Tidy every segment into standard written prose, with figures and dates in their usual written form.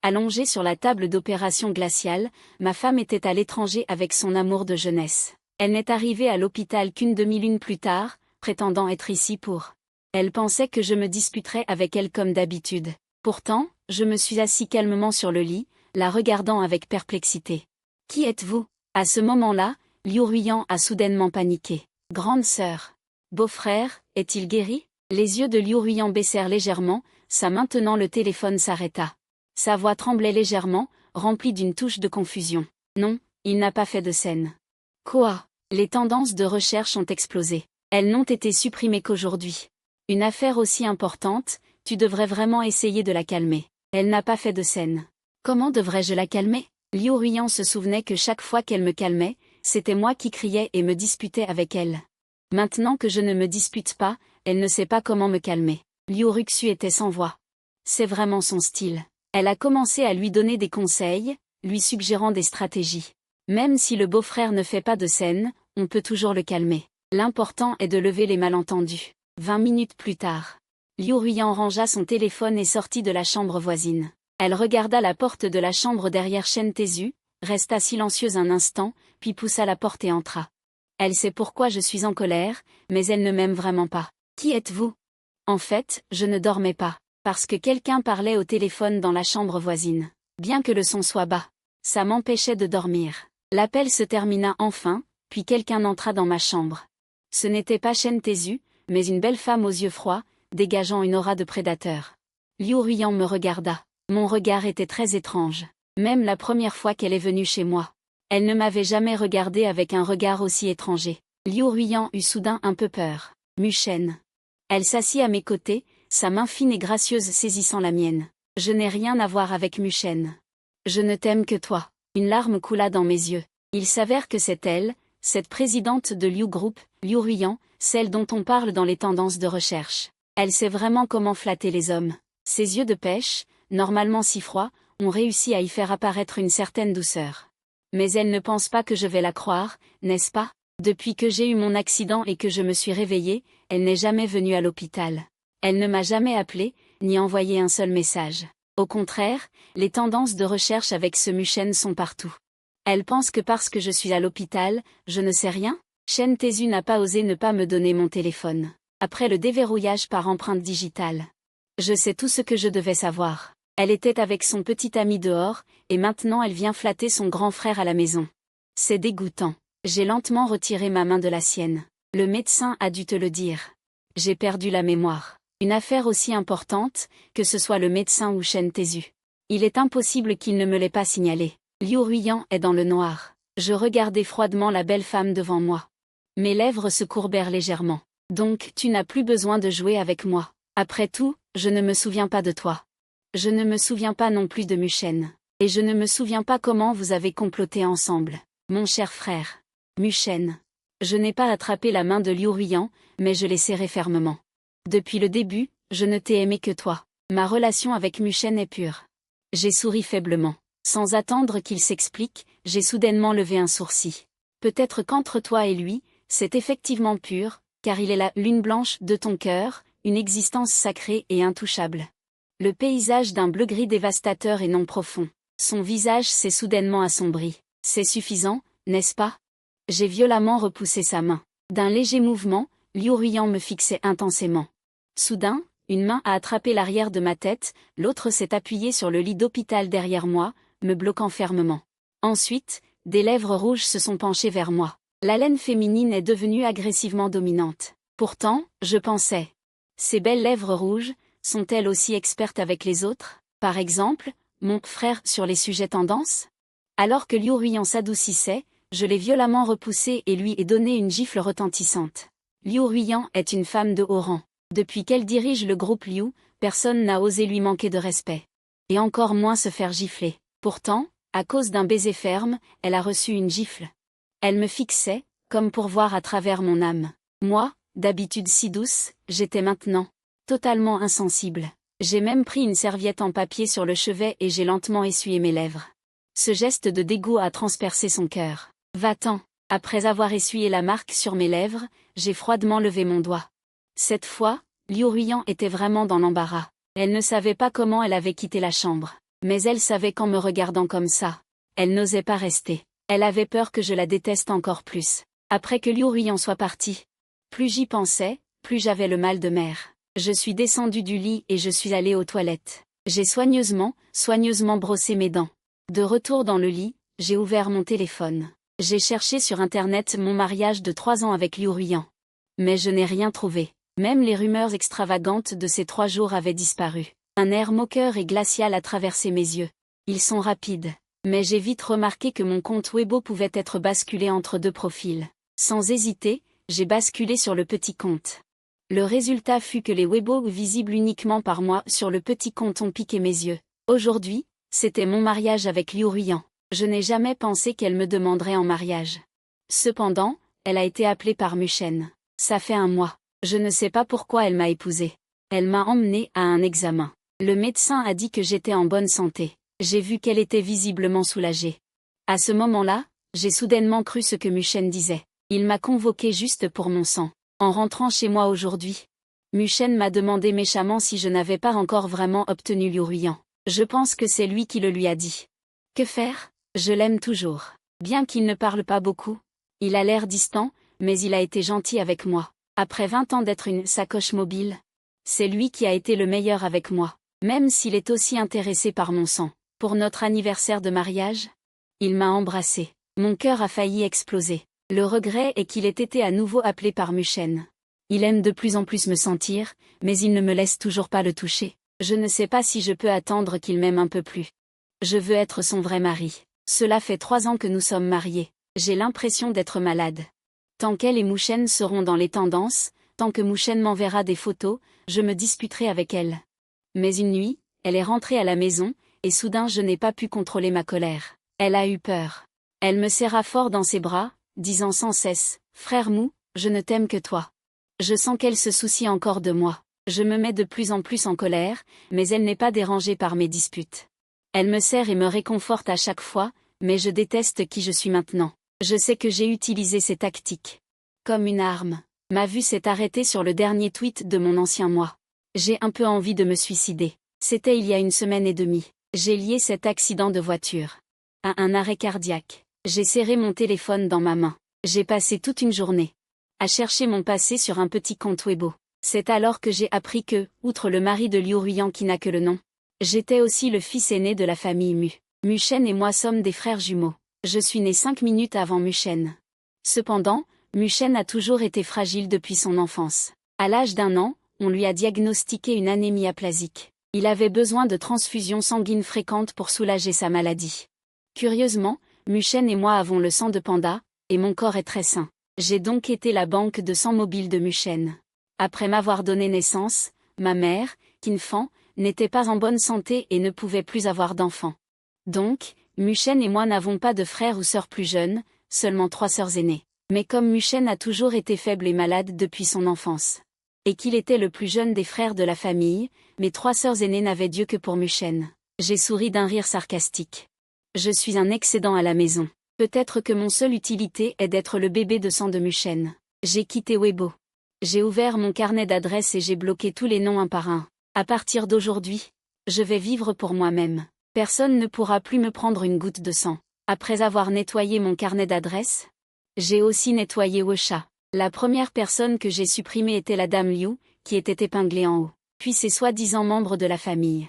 Allongée sur la table d'opération glaciale, ma femme était à l'étranger avec son amour de jeunesse. Elle n'est arrivée à l'hôpital qu'une demi-lune plus tard, prétendant être ici pour. Elle pensait que je me disputerais avec elle comme d'habitude. Pourtant, je me suis assis calmement sur le lit, la regardant avec perplexité. « Qui êtes-vous » À ce moment-là, Liu Ruiyan a soudainement paniqué. « Grande sœur. Beau-frère, est-il guéri ?» Les yeux de Liu Ruiyan baissèrent légèrement, sa main tenant le téléphone s'arrêta. Sa voix tremblait légèrement, remplie d'une touche de confusion. « Non, il n'a pas fait de scène. »« Quoi ?» Les tendances de recherche ont explosé. Elles n'ont été supprimées qu'aujourd'hui. Une affaire aussi importante, tu devrais vraiment essayer de la calmer. Elle n'a pas fait de scène. Comment devrais-je la calmer ? Liu Ruiyan se souvenait que chaque fois qu'elle me calmait, c'était moi qui criais et me disputais avec elle. Maintenant que je ne me dispute pas, elle ne sait pas comment me calmer. Liu Ruxu était sans voix. C'est vraiment son style. Elle a commencé à lui donner des conseils, lui suggérant des stratégies. Même si le beau-frère ne fait pas de scène, on peut toujours le calmer. L'important est de lever les malentendus. 20 minutes plus tard. Liu Ruiyan rangea son téléphone et sortit de la chambre voisine. Elle regarda la porte de la chambre derrière Chen Tzu, resta silencieuse un instant, puis poussa la porte et entra. Elle sait pourquoi je suis en colère, mais elle ne m'aime vraiment pas. Qui êtes-vous ? En fait, je ne dormais pas, parce que quelqu'un parlait au téléphone dans la chambre voisine. Bien que le son soit bas, ça m'empêchait de dormir. L'appel se termina enfin, puis quelqu'un entra dans ma chambre. Ce n'était pas Chen Tzu, mais une belle femme aux yeux froids, dégageant une aura de prédateur. Liu Ruiyan me regarda. Mon regard était très étrange. Même la première fois qu'elle est venue chez moi. Elle ne m'avait jamais regardé avec un regard aussi étranger. Liu Ruiyan eut soudain un peu peur. Muchen. Elle s'assit à mes côtés, sa main fine et gracieuse saisissant la mienne. Je n'ai rien à voir avec Muchen. Je ne t'aime que toi. Une larme coula dans mes yeux. Il s'avère que c'est elle, cette présidente de Liu Group, Liu Ruiyan, celle dont on parle dans les tendances de recherche. Elle sait vraiment comment flatter les hommes. Ses yeux de pêche, normalement si froids, ont réussi à y faire apparaître une certaine douceur. Mais elle ne pense pas que je vais la croire, n'est-ce pas ? Depuis que j'ai eu mon accident et que je me suis réveillée, elle n'est jamais venue à l'hôpital. Elle ne m'a jamais appelé, ni envoyé un seul message. Au contraire, les tendances de recherche avec ce Muchen sont partout. Elle pense que parce que je suis à l'hôpital, je ne sais rien ? Chen Tzu n'a pas osé ne pas me donner mon téléphone. Après le déverrouillage par empreinte digitale. Je sais tout ce que je devais savoir. Elle était avec son petit ami dehors, et maintenant elle vient flatter son grand frère à la maison. C'est dégoûtant. J'ai lentement retiré ma main de la sienne. Le médecin a dû te le dire. J'ai perdu la mémoire. Une affaire aussi importante, que ce soit le médecin ou Chen Tzu. Il est impossible qu'il ne me l'ait pas signalé. Liu Ruiyan est dans le noir. Je regardais froidement la belle femme devant moi. Mes lèvres se courbèrent légèrement. Donc tu n'as plus besoin de jouer avec moi. Après tout, je ne me souviens pas de toi. Je ne me souviens pas non plus de Muchen. Et je ne me souviens pas comment vous avez comploté ensemble. Mon cher frère. Muchen. Je n'ai pas attrapé la main de Liu Ruiyan, mais je l'ai serrée fermement. Depuis le début, je ne t'ai aimé que toi. Ma relation avec Muchen est pure. J'ai souri faiblement. Sans attendre qu'il s'explique, j'ai soudainement levé un sourcil. Peut-être qu'entre toi et lui, c'est effectivement pur, car il est la lune blanche de ton cœur, une existence sacrée et intouchable. Le paysage d'un bleu-gris dévastateur et non profond. Son visage s'est soudainement assombri. C'est suffisant, n'est-ce pas ? J'ai violemment repoussé sa main. D'un léger mouvement, Liu Ruiyan me fixait intensément. Soudain, une main a attrapé l'arrière de ma tête, l'autre s'est appuyée sur le lit d'hôpital derrière moi, me bloquant fermement. Ensuite, des lèvres rouges se sont penchées vers moi. L'haleine féminine est devenue agressivement dominante. Pourtant, je pensais. Ces belles lèvres rouges, sont-elles aussi expertes avec les autres ? Par exemple, mon frère sur les sujets tendances ? Alors que Liu Ruiyan s'adoucissait, je l'ai violemment repoussé et lui ai donné une gifle retentissante. Liu Ruiyan est une femme de haut rang. Depuis qu'elle dirige le groupe Liu, personne n'a osé lui manquer de respect. Et encore moins se faire gifler. Pourtant, à cause d'un baiser ferme, elle a reçu une gifle. Elle me fixait, comme pour voir à travers mon âme. Moi, d'habitude si douce, j'étais maintenant totalement insensible. J'ai même pris une serviette en papier sur le chevet et j'ai lentement essuyé mes lèvres. Ce geste de dégoût a transpercé son cœur. Va-t'en. Après avoir essuyé la marque sur mes lèvres, j'ai froidement levé mon doigt. Cette fois, Liu Ruiyan était vraiment dans l'embarras. Elle ne savait pas comment elle avait quitté la chambre. Mais elle savait qu'en me regardant comme ça, elle n'osait pas rester. Elle avait peur que je la déteste encore plus. Après que Liu Ruiyan soit parti, plus j'y pensais, plus j'avais le mal de mer. Je suis descendue du lit et je suis allée aux toilettes. J'ai soigneusement brossé mes dents. De retour dans le lit, j'ai ouvert mon téléphone. J'ai cherché sur internet mon mariage de 3 ans avec Liu Ruiyan. Mais je n'ai rien trouvé. Même les rumeurs extravagantes de ces 3 jours avaient disparu. Un air moqueur et glacial a traversé mes yeux. Ils sont rapides. Mais j'ai vite remarqué que mon compte Weibo pouvait être basculé entre 2 profils. Sans hésiter, j'ai basculé sur le petit compte. Le résultat fut que les Weibo visibles uniquement par moi sur le petit compte ont piqué mes yeux. Aujourd'hui, c'était mon mariage avec Liu Ruiyan. Je n'ai jamais pensé qu'elle me demanderait en mariage. Cependant, elle a été appelée par Muchen. Ça fait 1 mois. Je ne sais pas pourquoi elle m'a épousée. Elle m'a emmenée à un examen. Le médecin a dit que j'étais en bonne santé. J'ai vu qu'elle était visiblement soulagée. À ce moment-là, j'ai soudainement cru ce que Muchen disait. Il m'a convoqué juste pour mon sang. En rentrant chez moi aujourd'hui, Muchen m'a demandé méchamment si je n'avais pas encore vraiment obtenu Liu Ruiyan. Je pense que c'est lui qui le lui a dit. Que faire? Je l'aime toujours. Bien qu'il ne parle pas beaucoup, il a l'air distant, mais il a été gentil avec moi. Après 20 ans d'être une sacoche mobile, c'est lui qui a été le meilleur avec moi, même s'il est aussi intéressé par mon sang. Pour notre anniversaire de mariage, il m'a embrassé. Mon cœur a failli exploser. Le regret est qu'il ait été à nouveau appelé par Muchen. Il aime de plus en plus me sentir, mais il ne me laisse toujours pas le toucher. Je ne sais pas si je peux attendre qu'il m'aime un peu plus. Je veux être son vrai mari. Cela fait 3 ans que nous sommes mariés. J'ai l'impression d'être malade. Tant qu'elle et Muchen seront dans les tendances, tant que Muchen m'enverra des photos, je me disputerai avec elle. Mais une nuit, elle est rentrée à la maison, et soudain je n'ai pas pu contrôler ma colère. Elle a eu peur. Elle me serra fort dans ses bras, disant sans cesse, « Frère Mou, je ne t'aime que toi. » Je sens qu'elle se soucie encore de moi. Je me mets de plus en plus en colère, mais elle n'est pas dérangée par mes disputes. Elle me serre et me réconforte à chaque fois, mais je déteste qui je suis maintenant. Je sais que j'ai utilisé ces tactiques comme une arme. Ma vue s'est arrêtée sur le dernier tweet de mon ancien moi. J'ai un peu envie de me suicider. C'était il y a 1 semaine et demie. J'ai lié cet accident de voiture à un arrêt cardiaque. J'ai serré mon téléphone dans ma main. J'ai passé toute une journée à chercher mon passé sur un petit compte Weibo. C'est alors que j'ai appris que, outre le mari de Liu Ruiyan qui n'a que le nom, j'étais aussi le fils aîné de la famille Mu. Muchen et moi sommes des frères jumeaux. Je suis né 5 minutes avant Muchen. Cependant, Muchen a toujours été fragile depuis son enfance. À l'âge d'1 an, on lui a diagnostiqué une anémie aplasique. Il avait besoin de transfusions sanguines fréquentes pour soulager sa maladie. Curieusement, Muchen et moi avons le sang de panda, et mon corps est très sain. J'ai donc été la banque de sang mobile de Muchen. Après m'avoir donné naissance, ma mère, Qin Fan, n'était pas en bonne santé et ne pouvait plus avoir d'enfants. Donc, Muchen et moi n'avons pas de frères ou sœurs plus jeunes, seulement 3 sœurs aînées. Mais comme Muchen a toujours été faible et malade depuis son enfance, et qu'il était le plus jeune des frères de la famille, mes 3 sœurs aînées n'avaient Dieu que pour Muchen. J'ai souri d'un rire sarcastique. Je suis un excédent à la maison. Peut-être que mon seule utilité est d'être le bébé de sang de Muchen. J'ai quitté Weibo. J'ai ouvert mon carnet d'adresses et j'ai bloqué tous les noms un par un. À partir d'aujourd'hui, je vais vivre pour moi-même. Personne ne pourra plus me prendre une goutte de sang. Après avoir nettoyé mon carnet d'adresses, j'ai aussi nettoyé Wecha. La première personne que j'ai supprimée était la dame Liu, qui était épinglée en haut. Puis ses soi-disant membres de la famille.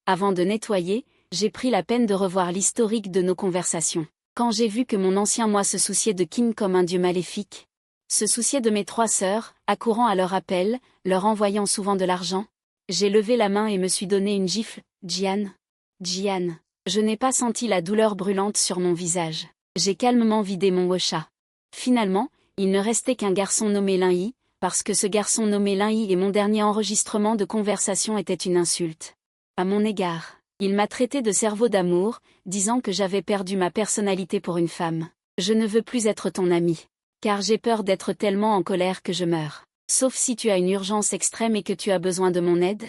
Avant de nettoyer, j'ai pris la peine de revoir l'historique de nos conversations. Quand j'ai vu que mon ancien moi se souciait de Kim comme un dieu maléfique, se souciait de mes 3 sœurs, accourant à leur appel, leur envoyant souvent de l'argent, j'ai levé la main et me suis donné une gifle. Jian. Jian. Je n'ai pas senti la douleur brûlante sur mon visage. J'ai calmement vidé mon Wecha. Finalement, il ne restait qu'un garçon nommé Lin Yi, parce que ce garçon nommé Lin Yi et mon dernier enregistrement de conversation était une insulte à mon égard. Il m'a traité de cerveau d'amour, disant que j'avais perdu ma personnalité pour une femme. Je ne veux plus être ton ami. Car j'ai peur d'être tellement en colère que je meurs. Sauf si tu as une urgence extrême et que tu as besoin de mon aide.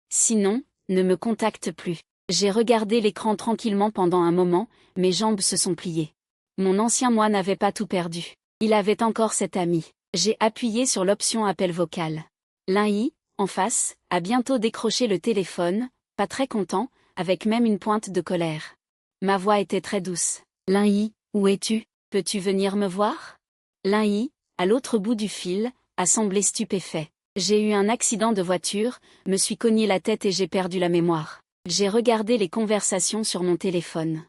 Sinon, ne me contacte plus. J'ai regardé l'écran tranquillement pendant un moment, mes jambes se sont pliées. Mon ancien moi n'avait pas tout perdu. Il avait encore cet ami. J'ai appuyé sur l'option appel vocal. Lin Yi, en face, a bientôt décroché le téléphone, pas très content, avec même une pointe de colère. Ma voix était très douce. Lin-Yi, où es-tu? Peux-tu venir me voir? Lin-Yi, à l'autre bout du fil, a semblé stupéfait. J'ai eu un accident de voiture, me suis cogné la tête et j'ai perdu la mémoire. J'ai regardé les conversations sur mon téléphone.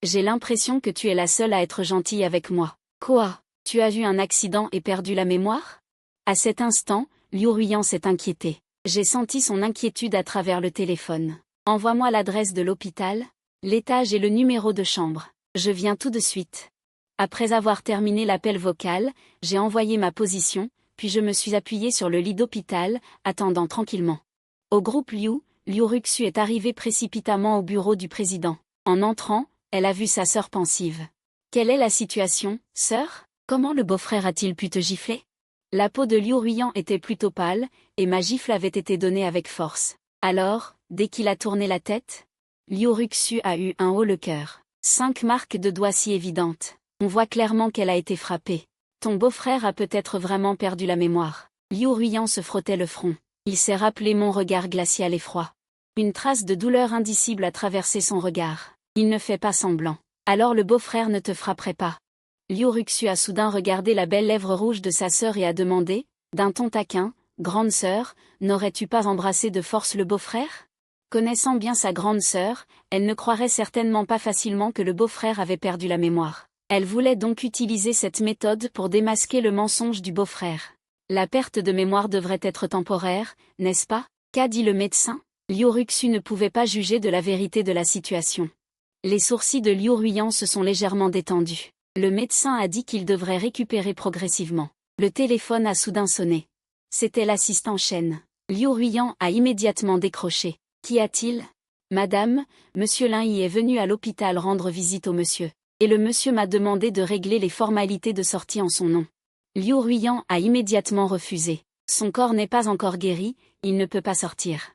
J'ai l'impression que tu es la seule à être gentille avec moi. Quoi? Tu as eu un accident et perdu la mémoire? À cet instant, Liu Ruiyan s'est inquiété. J'ai senti son inquiétude à travers le téléphone. Envoie-moi l'adresse de l'hôpital, l'étage et le numéro de chambre. Je viens tout de suite. Après avoir terminé l'appel vocal, j'ai envoyé ma position, puis je me suis appuyé sur le lit d'hôpital, attendant tranquillement. Au groupe Liu Ruxu est arrivée précipitamment au bureau du président. En entrant, elle a vu sa sœur pensive. Quelle est la situation, sœur? Comment le beau-frère a-t-il pu te gifler? La peau de Liu Ruiyan était plutôt pâle, et ma gifle avait été donnée avec force. Alors, dès qu'il a tourné la tête, Liu Ruxu a eu un haut le cœur. 5 marques de doigts si évidentes. On voit clairement qu'elle a été frappée. Ton beau-frère a peut-être vraiment perdu la mémoire. Liu Ruiyan se frottait le front. Il s'est rappelé mon regard glacial et froid. Une trace de douleur indicible a traversé son regard. Il ne fait pas semblant. Alors le beau-frère ne te frapperait pas. Liu Ruxu a soudain regardé la belle lèvre rouge de sa sœur et a demandé, d'un ton taquin, « Grande sœur, n'aurais-tu pas embrassé de force le beau-frère » Connaissant bien sa grande sœur, elle ne croirait certainement pas facilement que le beau-frère avait perdu la mémoire. Elle voulait donc utiliser cette méthode pour démasquer le mensonge du beau-frère. La perte de mémoire devrait être temporaire, n'est-ce pas? Qu'a dit le médecin? Liu Ruxu ne pouvait pas juger de la vérité de la situation. Les sourcils de Liu Ruiyan se sont légèrement détendus. Le médecin a dit qu'il devrait récupérer progressivement. Le téléphone a soudain sonné. C'était l'assistant Chen. Liu Ruiyan a immédiatement décroché. Qu'y a-t-il? Madame, monsieur Lin-Yi est venu à l'hôpital rendre visite au monsieur. Et le monsieur m'a demandé de régler les formalités de sortie en son nom. Liu Ruiyan a immédiatement refusé. Son corps n'est pas encore guéri, il ne peut pas sortir.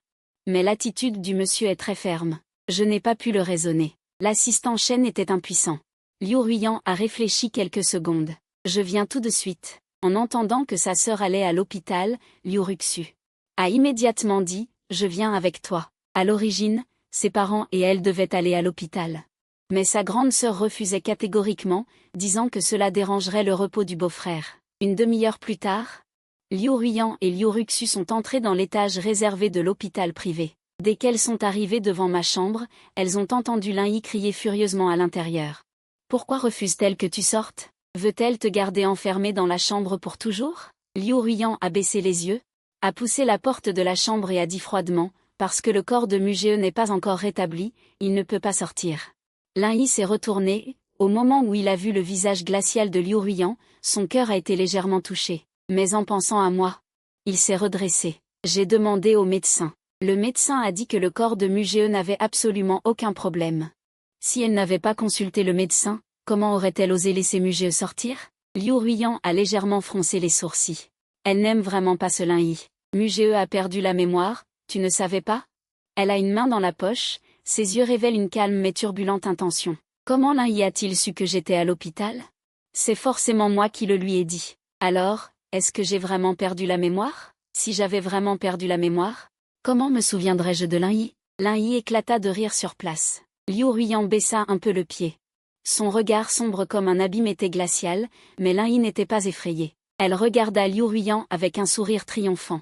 Mais l'attitude du monsieur est très ferme. Je n'ai pas pu le raisonner. L'assistant Chen était impuissant. Liu Ruiyan a réfléchi quelques secondes. Je viens tout de suite. En entendant que sa sœur allait à l'hôpital, Liu Ruxu a immédiatement dit, je viens avec toi. À l'origine, ses parents et elle devaient aller à l'hôpital. Mais sa grande sœur refusait catégoriquement, disant que cela dérangerait le repos du beau-frère. Une demi-heure plus tard, Liu Ruiyan et Liu Ruxu sont entrés dans l'étage réservé de l'hôpital privé. Dès qu'elles sont arrivées devant ma chambre, elles ont entendu Lin-Yi crier furieusement à l'intérieur. Pourquoi refuse-t-elle que tu sortes? Veut-elle te garder enfermée dans la chambre pour toujours? Liu Ruiyan a baissé les yeux, a poussé la porte de la chambre et a dit froidement, parce que le corps de Mugeo n'est pas encore rétabli, il ne peut pas sortir. Lin-Yi s'est retourné, au moment où il a vu le visage glacial de Liu Ruiyan, son cœur a été légèrement touché. Mais en pensant à moi, il s'est redressé. J'ai demandé au médecin. Le médecin a dit que le corps de Mugeo n'avait absolument aucun problème. Si elle n'avait pas consulté le médecin, comment aurait-elle osé laisser Mugeo sortir? Liu Ruiyan a légèrement froncé les sourcils. Elle n'aime vraiment pas ce Lin-Yi. Mugeo a perdu la mémoire, tu ne savais pas? Elle a une main dans la poche, ses yeux révèlent une calme mais turbulente intention. Comment Lin-Yi a-t-il su que j'étais à l'hôpital? C'est forcément moi qui le lui ai dit. Alors, est-ce que j'ai vraiment perdu la mémoire? Si j'avais vraiment perdu la mémoire, comment me souviendrais-je de Lin-Yi? Lin-Yi éclata de rire sur place. Liu Ruiyan baissa un peu le pied. Son regard sombre comme un abîme était glacial, mais Lin-Yi n'était pas effrayée. Elle regarda Liu Ruiyan avec un sourire triomphant.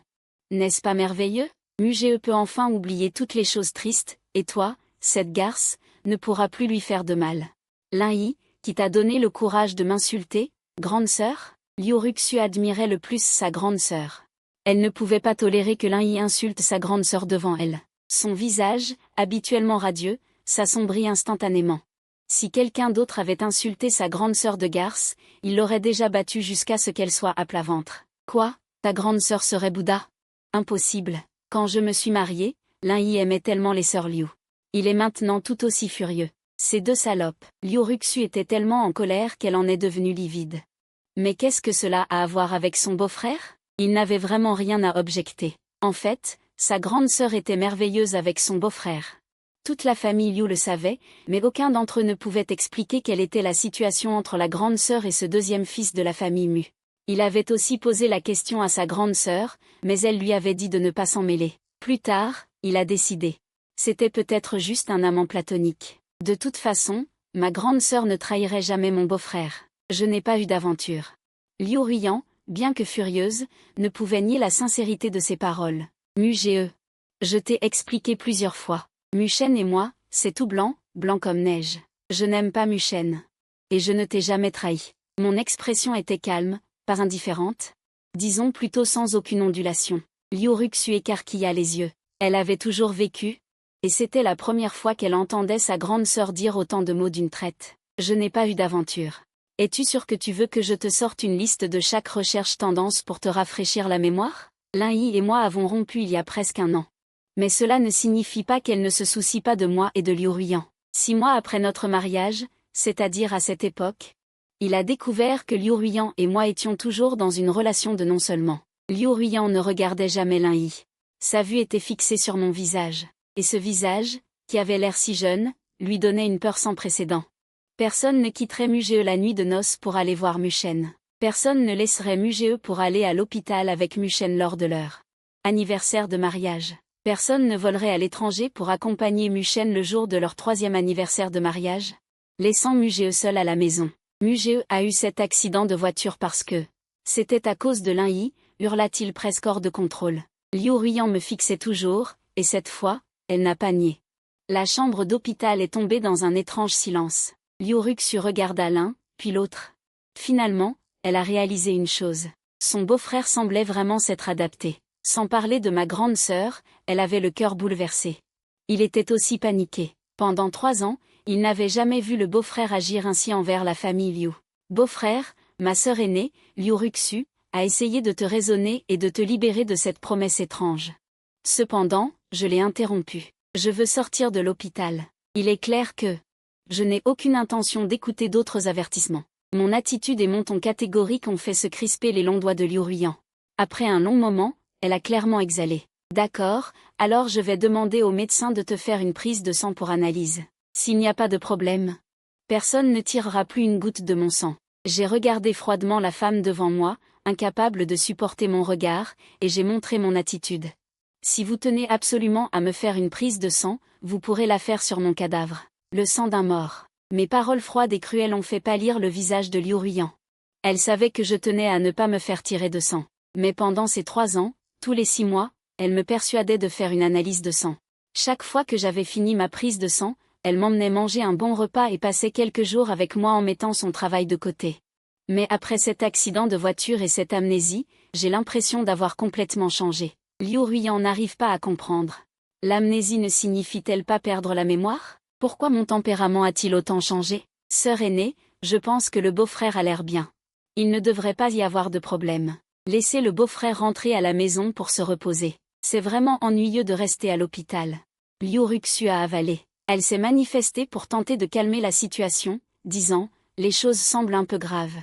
N'est-ce pas merveilleux? Mugeo peut enfin oublier toutes les choses tristes, et toi, cette garce, ne pourra plus lui faire de mal. Lin-Yi, qui t'a donné le courage de m'insulter, grande sœur? Liu Ruxu admirait le plus sa grande sœur. Elle ne pouvait pas tolérer que Lin-Yi insulte sa grande sœur devant elle. Son visage, habituellement radieux, s'assombrit instantanément. Si quelqu'un d'autre avait insulté sa grande sœur de garce, il l'aurait déjà battue jusqu'à ce qu'elle soit à plat ventre. Quoi? Ta grande sœur serait Bouddha? Impossible. Quand je me suis mariée, Lin-Yi aimait tellement les sœurs Liu. Il est maintenant tout aussi furieux. Ces deux salopes. Liu Ruxu était tellement en colère qu'elle en est devenue livide. Mais qu'est-ce que cela a à voir avec son beau-frère? Il n'avait vraiment rien à objecter. En fait, sa grande sœur était merveilleuse avec son beau-frère. Toute la famille Liu le savait, mais aucun d'entre eux ne pouvait expliquer quelle était la situation entre la grande sœur et ce deuxième fils de la famille Mu. Il avait aussi posé la question à sa grande sœur, mais elle lui avait dit de ne pas s'en mêler. Plus tard, il a décidé. C'était peut-être juste un amant platonique. De toute façon, ma grande sœur ne trahirait jamais mon beau-frère. Je n'ai pas eu d'aventure. Liu Ruiyan, bien que furieuse, ne pouvait nier la sincérité de ses paroles. Mu-ge. Je t'ai expliqué plusieurs fois. Mu-shen et moi, c'est tout blanc, blanc comme neige. Je n'aime pas Mu-shen. Et je ne t'ai jamais trahi. Mon expression était calme, pas indifférente. Disons plutôt sans aucune ondulation. Liu Ruxu écarquilla les yeux. Elle avait toujours vécu. Et c'était la première fois qu'elle entendait sa grande sœur dire autant de mots d'une traite. Je n'ai pas eu d'aventure. Es-tu sûr que tu veux que je te sorte une liste de chaque recherche tendance pour te rafraîchir la mémoire? Lin-Yi et moi avons rompu il y a presque un an. Mais cela ne signifie pas qu'elle ne se soucie pas de moi et de Liu Ruiyan. 6 mois après notre mariage, c'est-à-dire à cette époque, il a découvert que Liu Ruiyan et moi étions toujours dans une relation de non-seulement. Liu Ruiyan ne regardait jamais Lin-Yi. Sa vue était fixée sur mon visage. Et ce visage, qui avait l'air si jeune, lui donnait une peur sans précédent. Personne ne quitterait Mu-ge la nuit de noces pour aller voir Mu-shen. Personne ne laisserait Mu-ge pour aller à l'hôpital avec Mu-shen lors de leur anniversaire de mariage. Personne ne volerait à l'étranger pour accompagner Mu-shen le jour de leur 3e anniversaire de mariage, laissant Mu-ge seul à la maison. Mu-ge a eu cet accident de voiture parce que c'était à cause de Lin-Yi, hurla-t-il presque hors de contrôle. Liu Ruiyan me fixait toujours, et cette fois, elle n'a pas nié. La chambre d'hôpital est tombée dans un étrange silence. Liu Ruxu regarda l'un, puis l'autre. Finalement, elle a réalisé une chose. Son beau-frère semblait vraiment s'être adapté. Sans parler de ma grande sœur, elle avait le cœur bouleversé. Il était aussi paniqué. Pendant 3 ans, il n'avait jamais vu le beau-frère agir ainsi envers la famille Liu. Beau-frère, ma sœur aînée, Liu Ruxu, a essayé de te raisonner et de te libérer de cette promesse étrange. Cependant, je l'ai interrompu. Je veux sortir de l'hôpital. Il est clair que je n'ai aucune intention d'écouter d'autres avertissements. Mon attitude et mon ton catégorique ont fait se crisper les longs doigts de Liu Ruiyan. Après un long moment, elle a clairement exhalé. D'accord, alors je vais demander au médecin de te faire une prise de sang pour analyse. S'il n'y a pas de problème, personne ne tirera plus une goutte de mon sang. J'ai regardé froidement la femme devant moi, incapable de supporter mon regard, et j'ai montré mon attitude. Si vous tenez absolument à me faire une prise de sang, vous pourrez la faire sur mon cadavre. Le sang d'un mort. Mes paroles froides et cruelles ont fait pâlir le visage de Liu Ruiyan. Elle savait que je tenais à ne pas me faire tirer de sang. Mais pendant ces 3 ans, tous les 6 mois, elle me persuadait de faire une analyse de sang. Chaque fois que j'avais fini ma prise de sang, elle m'emmenait manger un bon repas et passait quelques jours avec moi en mettant son travail de côté. Mais après cet accident de voiture et cette amnésie, j'ai l'impression d'avoir complètement changé. Liu Ruiyan n'arrive pas à comprendre. L'amnésie ne signifie-t-elle pas perdre la mémoire? Pourquoi mon tempérament a-t-il autant changé? Sœur aînée, je pense que le beau-frère a l'air bien. Il ne devrait pas y avoir de problème. Laissez le beau-frère rentrer à la maison pour se reposer. C'est vraiment ennuyeux de rester à l'hôpital. Liu Ruxu a avalé. Elle s'est manifestée pour tenter de calmer la situation, disant « Les choses semblent un peu graves.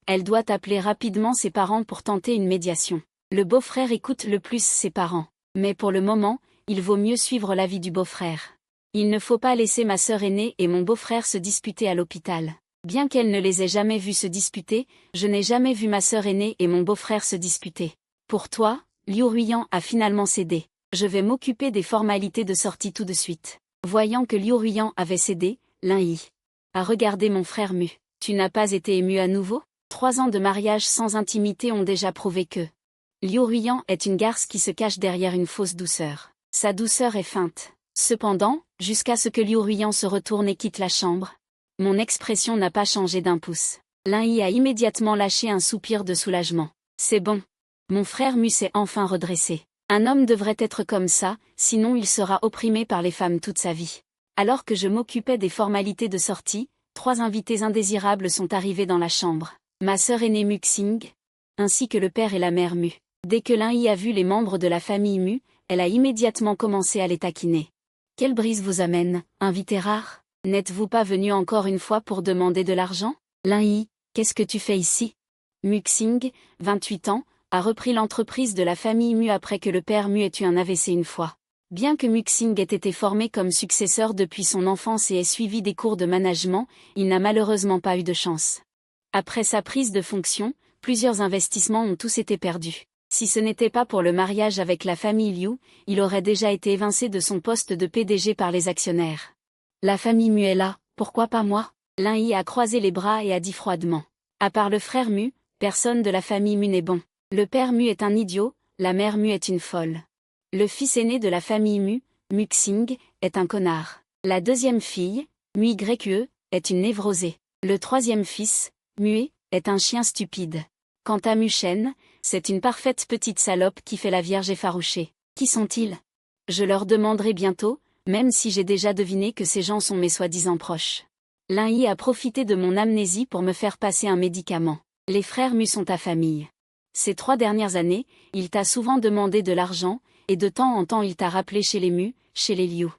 Elle doit appeler rapidement ses parents pour tenter une médiation. » Le beau-frère écoute le plus ses parents. Mais pour le moment, il vaut mieux suivre l'avis du beau-frère. Il ne faut pas laisser ma sœur aînée et mon beau-frère se disputer à l'hôpital. Bien qu'elle ne les ait jamais vus se disputer, je n'ai jamais vu ma sœur aînée et mon beau-frère se disputer. Pour toi, Liu Ruiyan a finalement cédé. Je vais m'occuper des formalités de sortie tout de suite. Voyant que Liu Ruiyan avait cédé, Lin-Yi a regardé mon frère Mu. Tu n'as pas été ému à nouveau? 3 ans de mariage sans intimité ont déjà prouvé que Liu Ruiyan est une garce qui se cache derrière une fausse douceur. Sa douceur est feinte. Cependant, jusqu'à ce que Liu Ruiyan se retourne et quitte la chambre, mon expression n'a pas changé d'un pouce. Lin-Yi a immédiatement lâché un soupir de soulagement. C'est bon. Mon frère Mu s'est enfin redressé. Un homme devrait être comme ça, sinon il sera opprimé par les femmes toute sa vie. Alors que je m'occupais des formalités de sortie, 3 invités indésirables sont arrivés dans la chambre. Ma sœur aînée Muxing, ainsi que le père et la mère Mu. Dès que Lin-Yi a vu les membres de la famille Mu, elle a immédiatement commencé à les taquiner. Quelle brise vous amène, invité rare? N'êtes-vous pas venu encore une fois pour demander de l'argent? Lin-Yi, qu'est-ce que tu fais ici? Muxing, 28 ans, a repris l'entreprise de la famille Mu après que le père Mu ait eu un AVC une fois. Bien que Muxing ait été formé comme successeur depuis son enfance et ait suivi des cours de management, il n'a malheureusement pas eu de chance. Après sa prise de fonction, plusieurs investissements ont tous été perdus. Si ce n'était pas pour le mariage avec la famille Liu, il aurait déjà été évincé de son poste de PDG par les actionnaires. La famille Mu est là, pourquoi pas moi? Lin Yi a croisé les bras et a dit froidement. À part le frère Mu, personne de la famille Mu n'est bon. Le père Mu est un idiot, la mère Mu est une folle. Le fils aîné de la famille Mu, Mu Xing, est un connard. La deuxième fille, Mu Yue, est une névrosée. Le troisième fils, Mu, est un chien stupide. Quant à Mu Shen, c'est une parfaite petite salope qui fait la vierge effarouchée. Qui sont-ils? Je leur demanderai bientôt, même si j'ai déjà deviné que ces gens sont mes soi-disant proches. Lin Yi a profité de mon amnésie pour me faire passer un médicament. Les frères Mu sont ta famille. Ces 3 dernières années, il t'a souvent demandé de l'argent, et de temps en temps il t'a rappelé chez les Mu, chez les Liu.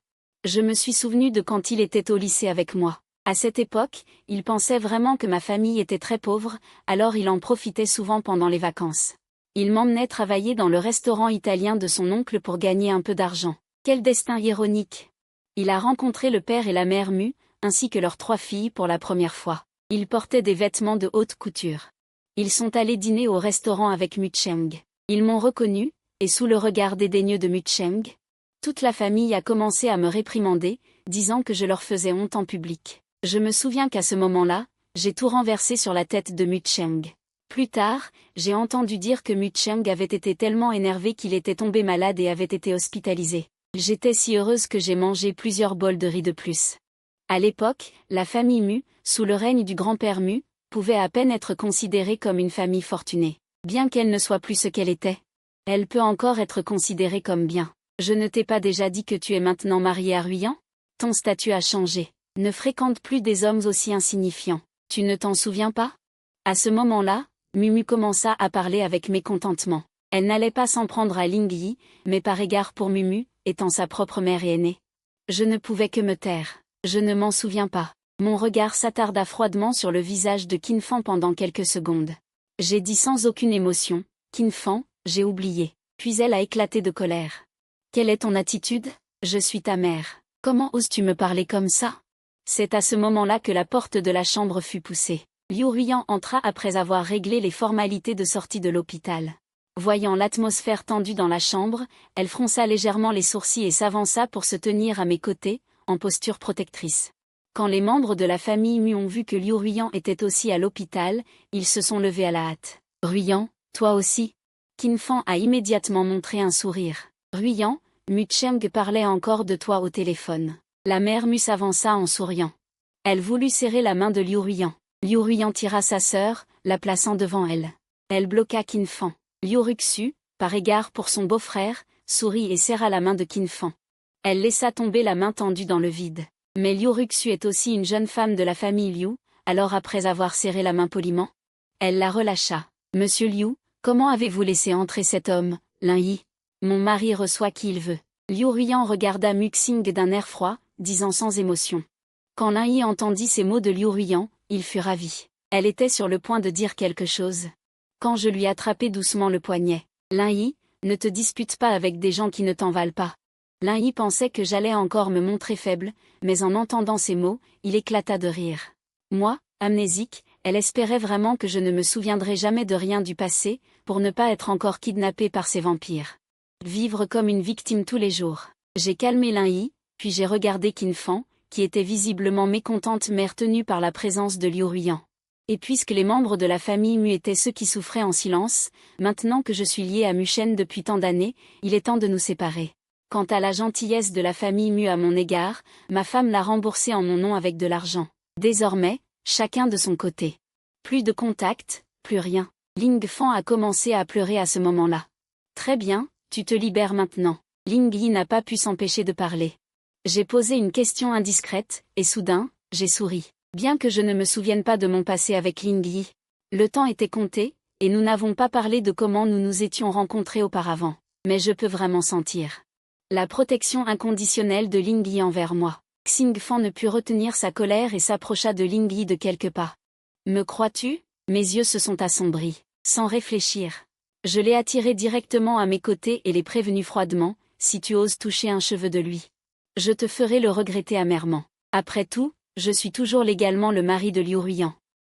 Je me suis souvenu de quand il était au lycée avec moi. À cette époque, il pensait vraiment que ma famille était très pauvre, alors il en profitait souvent pendant les vacances. Il m'emmenait travailler dans le restaurant italien de son oncle pour gagner un peu d'argent. Quel destin ironique! Il a rencontré le père et la mère Mu, ainsi que leurs 3 filles pour la première fois. Ils portaient des vêtements de haute couture. Ils sont allés dîner au restaurant avec Mu Cheng. Ils m'ont reconnu, et sous le regard dédaigneux de Mu Cheng, toute la famille a commencé à me réprimander, disant que je leur faisais honte en public. Je me souviens qu'à ce moment-là, j'ai tout renversé sur la tête de Mu Cheng. Plus tard, j'ai entendu dire que Mu Cheng avait été tellement énervé qu'il était tombé malade et avait été hospitalisé. J'étais si heureuse que j'ai mangé plusieurs bols de riz de plus. À l'époque, la famille Mu, sous le règne du grand-père Mu, pouvait à peine être considérée comme une famille fortunée. Bien qu'elle ne soit plus ce qu'elle était, elle peut encore être considérée comme bien. Je ne t'ai pas déjà dit que tu es maintenant marié à Ruyan? Ton statut a changé. Ne fréquente plus des hommes aussi insignifiants. Tu ne t'en souviens pas? À ce moment-là, Mumu commença à parler avec mécontentement. Elle n'allait pas s'en prendre à Ling Yi, mais par égard pour Mumu, étant sa propre mère et aînée. Je ne pouvais que me taire. Je ne m'en souviens pas. Mon regard s'attarda froidement sur le visage de Qin Fan pendant quelques secondes. J'ai dit sans aucune émotion, Qin Fan, j'ai oublié. Puis elle a éclaté de colère. Quelle est ton attitude? Je suis ta mère. Comment oses-tu me parler comme ça? C'est à ce moment-là que la porte de la chambre fut poussée. Liu Ruyan entra après avoir réglé les formalités de sortie de l'hôpital. Voyant l'atmosphère tendue dans la chambre, elle fronça légèrement les sourcils et s'avança pour se tenir à mes côtés, en posture protectrice. Quand les membres de la famille Mu ont vu que Liu Ruyan était aussi à l'hôpital, ils se sont levés à la hâte. Ruyan, toi aussi? Qin Fan a immédiatement montré un sourire. Ruyan, Mu Cheng parlait encore de toi au téléphone. La mère Mu s'avança en souriant. Elle voulut serrer la main de Liu Ruyan. Liu Ruyan tira sa sœur, la plaçant devant elle. Elle bloqua Qin Fan. Liu Ruxu, par égard pour son beau-frère, sourit et serra la main de Qin Fan. Elle laissa tomber la main tendue dans le vide. Mais Liu Ruxu est aussi une jeune femme de la famille Liu, alors après avoir serré la main poliment, elle la relâcha. Monsieur Liu, comment avez-vous laissé entrer cet homme, Lin Yi? Mon mari reçoit qui il veut. Liu Ruyan regarda Mu Xing d'un air froid, disant sans émotion. Quand Lin Yi entendit ces mots de Liu Ruyan, il fut ravi. Elle était sur le point de dire quelque chose. Quand je lui attrapai doucement le poignet. Lin Yi, ne te dispute pas avec des gens qui ne t'en valent pas. Lin Yi pensait que j'allais encore me montrer faible, mais en entendant ces mots, il éclata de rire. Moi, amnésique, elle espérait vraiment que je ne me souviendrais jamais de rien du passé, pour ne pas être encore kidnappée par ces vampires. Vivre comme une victime tous les jours. J'ai calmé Lin Yi, puis j'ai regardé Qin Fan, qui était visiblement mécontente mais retenue par la présence de Liu Ruyan. Et puisque les membres de la famille Mu étaient ceux qui souffraient en silence, maintenant que je suis liée à Mu Shen depuis tant d'années, il est temps de nous séparer. Quant à la gentillesse de la famille Mu à mon égard, ma femme l'a remboursée en mon nom avec de l'argent. Désormais, chacun de son côté. Plus de contact, plus rien. Ling Fan a commencé à pleurer à ce moment-là. Très bien, tu te libères maintenant. Ling Yi n'a pas pu s'empêcher de parler. J'ai posé une question indiscrète, et soudain, j'ai souri. Bien que je ne me souvienne pas de mon passé avec Ling Yi. Le temps était compté, et nous n'avons pas parlé de comment nous nous étions rencontrés auparavant. Mais je peux vraiment sentir la protection inconditionnelle de Ling Yi envers moi. Xing Fan ne put retenir sa colère et s'approcha de Ling Yi de quelques pas. Me crois-tu? Mes yeux se sont assombris. Sans réfléchir. Je l'ai attiré directement à mes côtés et l'ai prévenu froidement, si tu oses toucher un cheveu de lui. Je te ferai le regretter amèrement. Après tout, je suis toujours légalement le mari de Liu Ruyan.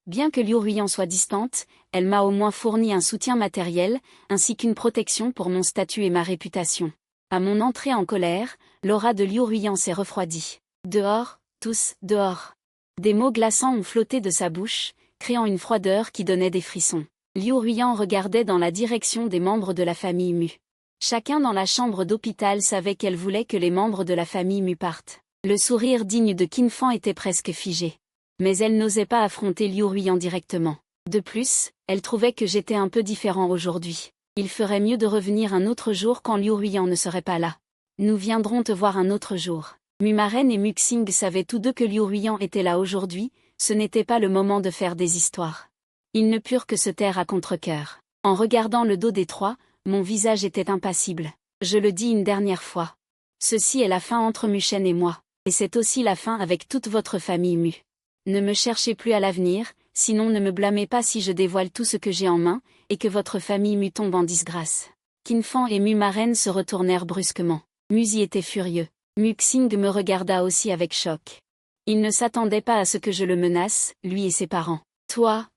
Bien que Liu Ruiyan soit distante, elle m'a au moins fourni un soutien matériel, ainsi qu'une protection pour mon statut et ma réputation. À mon entrée en colère, l'aura de Liu Ruiyan s'est refroidie. Dehors, tous, dehors. Des mots glaçants ont flotté de sa bouche, créant une froideur qui donnait des frissons. Liu Ruiyan regardait dans la direction des membres de la famille Mu. Chacun dans la chambre d'hôpital savait qu'elle voulait que les membres de la famille Mu partent. Le sourire digne de Qin Fan était presque figé. Mais elle n'osait pas affronter Liu Ruiyan directement. De plus, elle trouvait que j'étais un peu différent aujourd'hui. Il ferait mieux de revenir un autre jour quand Liu Ruiyan ne serait pas là. Nous viendrons te voir un autre jour. Mu Maren et Mu Xing savaient tous deux que Liu Ruiyan était là aujourd'hui, ce n'était pas le moment de faire des histoires. Ils ne purent que se taire à contre-cœur. En regardant le dos des trois, mon visage était impassible. Je le dis une dernière fois. Ceci est la fin entre Mu Shen et moi, et c'est aussi la fin avec toute votre famille Mu. Ne me cherchez plus à l'avenir, sinon ne me blâmez pas si je dévoile tout ce que j'ai en main, et que votre famille Mu tombe en disgrâce. Qin Fan et Mu Maren se retournèrent brusquement. Mu Zi était furieux. Mu Xing me regarda aussi avec choc. Il ne s'attendait pas à ce que je le menace, lui et ses parents. Toi.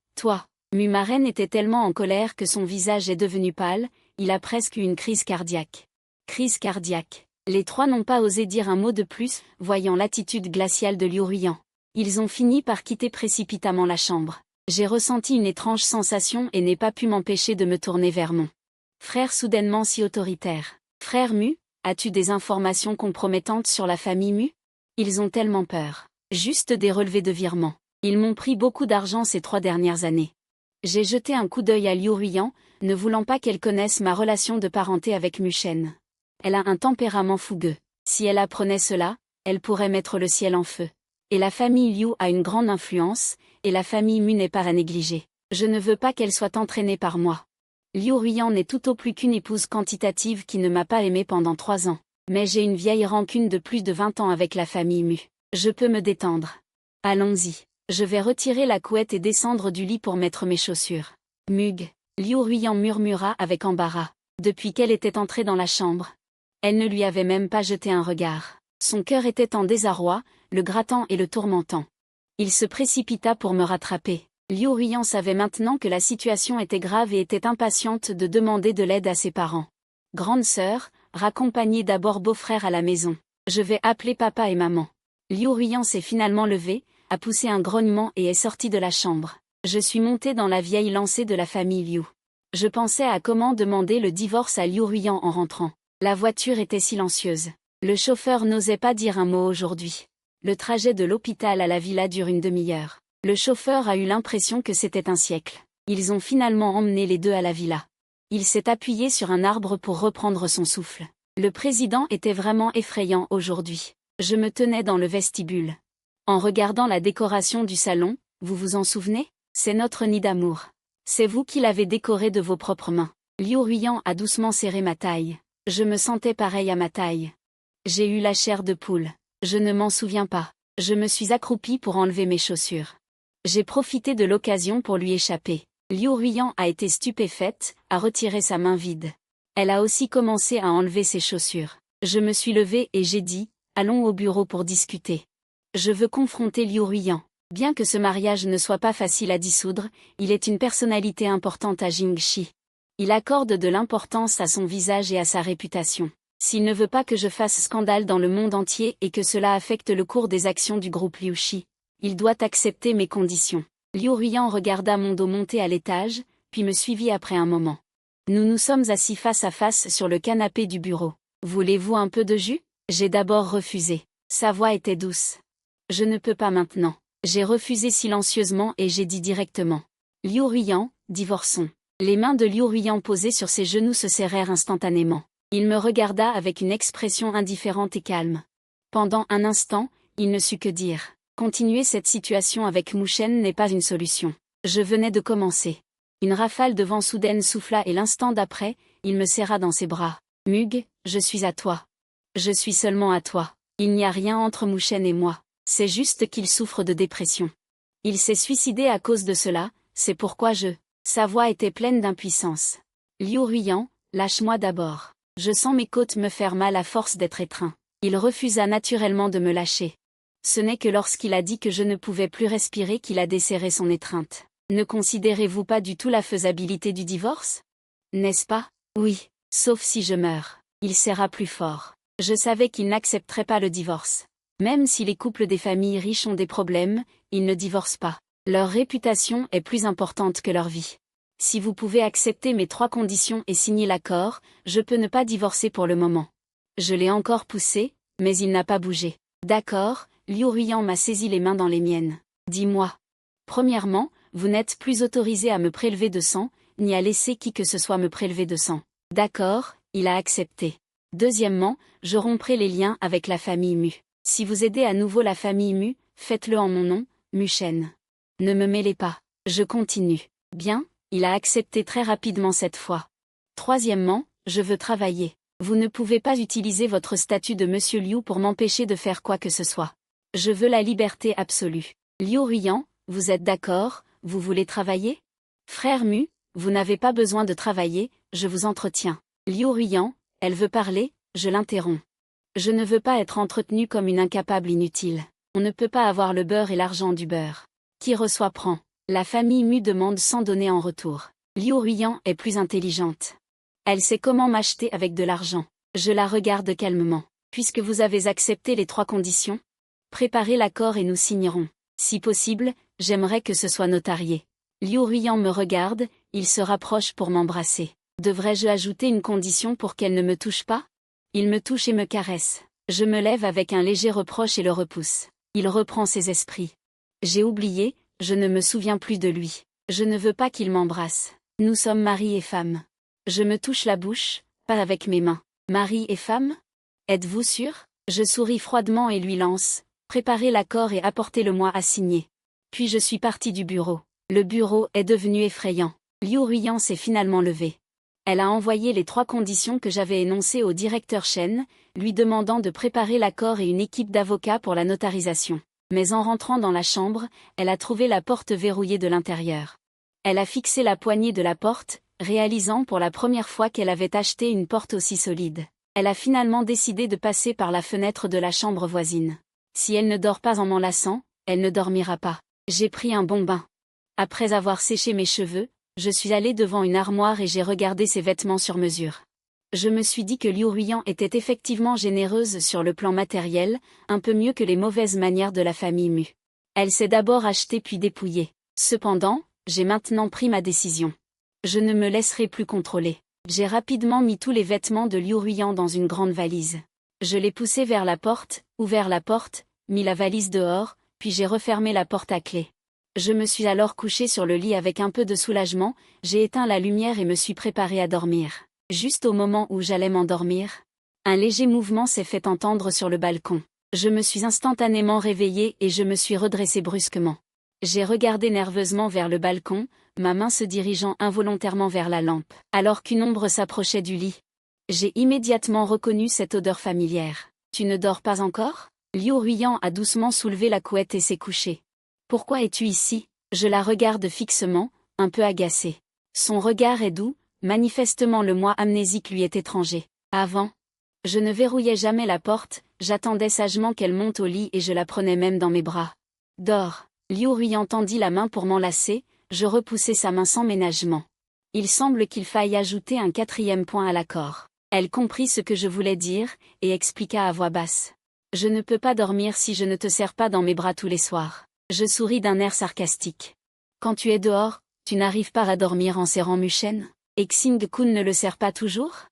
Mu Maren était tellement en colère que son visage est devenu pâle, il a presque eu une crise cardiaque. Crise cardiaque. Les trois n'ont pas osé dire un mot de plus, voyant l'attitude glaciale de Liu Ruiyan. Ils ont fini par quitter précipitamment la chambre. J'ai ressenti une étrange sensation et n'ai pas pu m'empêcher de me tourner vers mon frère soudainement si autoritaire. Frère Mu, as-tu des informations compromettantes sur la famille Mu? Ils ont tellement peur. Juste des relevés de virement. Ils m'ont pris beaucoup d'argent ces 3 dernières années. J'ai jeté un coup d'œil à Liu Ruiyan, ne voulant pas qu'elle connaisse ma relation de parenté avec Mu Shen. Elle a un tempérament fougueux. Si elle apprenait cela, elle pourrait mettre le ciel en feu. Et la famille Liu a une grande influence, et la famille Mu n'est pas à négliger. Je ne veux pas qu'elle soit entraînée par moi. Liu Ruiyan n'est tout au plus qu'une épouse quantitative qui ne m'a pas aimée pendant 3 ans. Mais j'ai une vieille rancune de plus de 20 ans avec la famille Mu. Je peux me détendre. Allons-y. Je vais retirer la couette et descendre du lit pour mettre mes chaussures. Mug. Liu Ruiyan murmura avec embarras. Depuis qu'elle était entrée dans la chambre. Elle ne lui avait même pas jeté un regard. Son cœur était en désarroi, le grattant et le tourmentant. Il se précipita pour me rattraper. Liu Ruiyan savait maintenant que la situation était grave et était impatiente de demander de l'aide à ses parents. Grande sœur, raccompagnez d'abord beau-frère à la maison. Je vais appeler papa et maman. Liu Ruiyan s'est finalement levé, a poussé un grognement et est sorti de la chambre. Je suis montée dans la vieille lancée de la famille Liu. Je pensais à comment demander le divorce à Liu Ruiyan en rentrant. La voiture était silencieuse. Le chauffeur n'osait pas dire un mot aujourd'hui. Le trajet de l'hôpital à la villa dure une demi-heure. Le chauffeur a eu l'impression que c'était un siècle. Ils ont finalement emmené les deux à la villa. Il s'est appuyé sur un arbre pour reprendre son souffle. Le président était vraiment effrayant aujourd'hui. Je me tenais dans le vestibule. En regardant la décoration du salon, vous vous en souvenez? C'est notre nid d'amour. C'est vous qui l'avez décoré de vos propres mains. Liu Ruiyan a doucement serré ma taille. Je me sentais pareil à ma taille. J'ai eu la chair de poule. Je ne m'en souviens pas. Je me suis accroupie pour enlever mes chaussures. J'ai profité de l'occasion pour lui échapper. Liu Ruiyan a été stupéfaite, a retiré sa main vide. Elle a aussi commencé à enlever ses chaussures. Je me suis levée et j'ai dit, allons au bureau pour discuter. Je veux confronter Liu Ruiyan. Bien que ce mariage ne soit pas facile à dissoudre, il est une personnalité importante à Jingxi. Il accorde de l'importance à son visage et à sa réputation. S'il ne veut pas que je fasse scandale dans le monde entier et que cela affecte le cours des actions du groupe Liuxi, il doit accepter mes conditions. Liu Ruiyan regarda mon dos monter à l'étage, puis me suivit après un moment. Nous nous sommes assis face à face sur le canapé du bureau. Voulez-vous un peu de jus? J'ai d'abord refusé. Sa voix était douce. Je ne peux pas maintenant. J'ai refusé silencieusement et j'ai dit directement. Liu Ruiyan, divorçons. Les mains de Liu Ruiyan posées sur ses genoux se serrèrent instantanément. Il me regarda avec une expression indifférente et calme. Pendant un instant, il ne sut que dire. Continuer cette situation avec Mu Shen n'est pas une solution. Je venais de commencer. Une rafale de vent soudaine souffla et l'instant d'après, il me serra dans ses bras. Mug, je suis à toi. Je suis seulement à toi. Il n'y a rien entre Mu Shen et moi. C'est juste qu'il souffre de dépression. Il s'est suicidé à cause de cela, c'est pourquoi je... Sa voix était pleine d'impuissance. Liu Ruiyan, lâche-moi d'abord. Je sens mes côtes me faire mal à force d'être étreint. Il refusa naturellement de me lâcher. Ce n'est que lorsqu'il a dit que je ne pouvais plus respirer qu'il a desserré son étreinte. Ne considérez-vous pas du tout la faisabilité du divorce? N'est-ce pas? Oui, sauf si je meurs. Il serra plus fort. Je savais qu'il n'accepterait pas le divorce. Même si les couples des familles riches ont des problèmes, ils ne divorcent pas. Leur réputation est plus importante que leur vie. Si vous pouvez accepter mes 3 conditions et signer l'accord, je peux ne pas divorcer pour le moment. Je l'ai encore poussé, mais il n'a pas bougé. D'accord, Liu Ruiyan m'a saisi les mains dans les miennes. Dis-moi. Premièrement, vous n'êtes plus autorisé à me prélever de sang, ni à laisser qui que ce soit me prélever de sang. D'accord, il a accepté. Deuxièmement, je romprai les liens avec la famille Mu. Si vous aidez à nouveau la famille Mu, faites-le en mon nom, Mu Shen. Ne me mêlez pas. Je continue. Bien, il a accepté très rapidement cette fois. Troisièmement, je veux travailler. Vous ne pouvez pas utiliser votre statut de Monsieur Liu pour m'empêcher de faire quoi que ce soit. Je veux la liberté absolue. Liu Ruiyan, vous êtes d'accord, vous voulez travailler? Frère Mu, vous n'avez pas besoin de travailler, je vous entretiens. Liu Ruiyan, elle veut parler, je l'interromps. Je ne veux pas être entretenue comme une incapable inutile. On ne peut pas avoir le beurre et l'argent du beurre. Qui reçoit prend. La famille Mu demande sans donner en retour. Liu Ruiyan est plus intelligente. Elle sait comment m'acheter avec de l'argent. Je la regarde calmement. Puisque vous avez accepté les 3 conditions, préparez l'accord et nous signerons. Si possible, j'aimerais que ce soit notarié. Liu Ruiyan me regarde, il se rapproche pour m'embrasser. Devrais-je ajouter une condition pour qu'elle ne me touche pas? Il me touche et me caresse. Je me lève avec un léger reproche et le repousse. Il reprend ses esprits. J'ai oublié, je ne me souviens plus de lui. Je ne veux pas qu'il m'embrasse. Nous sommes mari et femme. Je me touche la bouche, pas avec mes mains. Mari et femme? Êtes-vous sûr? Je souris froidement et lui lance. Préparez l'accord et apportez-le-moi à signer. Puis je suis partie du bureau. Le bureau est devenu effrayant. Liu Ruiyan s'est finalement levée. Elle a envoyé les 3 conditions que j'avais énoncées au directeur Shen, lui demandant de préparer l'accord et une équipe d'avocats pour la notarisation. Mais en rentrant dans la chambre, elle a trouvé la porte verrouillée de l'intérieur. Elle a fixé la poignée de la porte, réalisant pour la première fois qu'elle avait acheté une porte aussi solide. Elle a finalement décidé de passer par la fenêtre de la chambre voisine. Si elle ne dort pas en m'enlaçant, elle ne dormira pas. J'ai pris un bon bain. Après avoir séché mes cheveux, je suis allée devant une armoire et j'ai regardé ses vêtements sur mesure. Je me suis dit que Liu Ruiyan était effectivement généreuse sur le plan matériel, un peu mieux que les mauvaises manières de la famille Mu. Elle s'est d'abord achetée puis dépouillée. Cependant, j'ai maintenant pris ma décision. Je ne me laisserai plus contrôler. J'ai rapidement mis tous les vêtements de Liu Ruiyan dans une grande valise. Je l'ai poussée vers la porte, ouvert la porte, mis la valise dehors, puis j'ai refermé la porte à clé. Je me suis alors couchée sur le lit avec un peu de soulagement, j'ai éteint la lumière et me suis préparée à dormir. Juste au moment où j'allais m'endormir, un léger mouvement s'est fait entendre sur le balcon. Je me suis instantanément réveillée et je me suis redressée brusquement. J'ai regardé nerveusement vers le balcon, ma main se dirigeant involontairement vers la lampe, alors qu'une ombre s'approchait du lit. J'ai immédiatement reconnu cette odeur familière. « Tu ne dors pas encore ?» Liu Ruiyan a doucement soulevé la couette et s'est couché. « Pourquoi es-tu ici ?» Je la regarde fixement, un peu agacée. Son regard est doux, manifestement le moi amnésique lui est étranger. Avant, je ne verrouillais jamais la porte, j'attendais sagement qu'elle monte au lit et je la prenais même dans mes bras. « Dors !» Liu Ruiyan tendit la main pour m'enlacer, je repoussai sa main sans ménagement. Il semble qu'il faille ajouter un 4e point à l'accord. Elle comprit ce que je voulais dire, et expliqua à voix basse. « Je ne peux pas dormir si je ne te serre pas dans mes bras tous les soirs. » Je souris d'un air sarcastique. « Quand tu es dehors, tu n'arrives pas à dormir en serrant Mu Shen ? Et Xing-kun ne le serre pas toujours ?»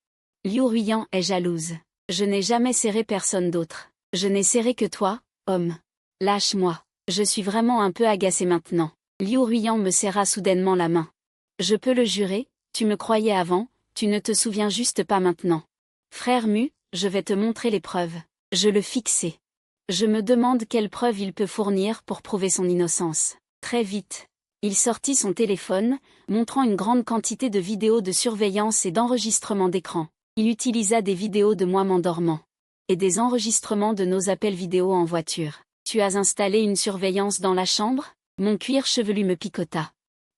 Liu Ruiyan est jalouse. Je n'ai jamais serré personne d'autre. Je n'ai serré que toi, homme. Lâche-moi. Je suis vraiment un peu agacée maintenant. Liu Ruiyan me serra soudainement la main. Je peux le jurer, tu me croyais avant, tu ne te souviens juste pas maintenant. Frère Mu, je vais te montrer les preuves. Je le fixai. Je me demande quelles preuves il peut fournir pour prouver son innocence. Très vite. Il sortit son téléphone, montrant une grande quantité de vidéos de surveillance et d'enregistrement d'écran. Il utilisa des vidéos de moi m'endormant. Et des enregistrements de nos appels vidéo en voiture. Tu as installé une surveillance dans la chambre ? Mon cuir chevelu me picota.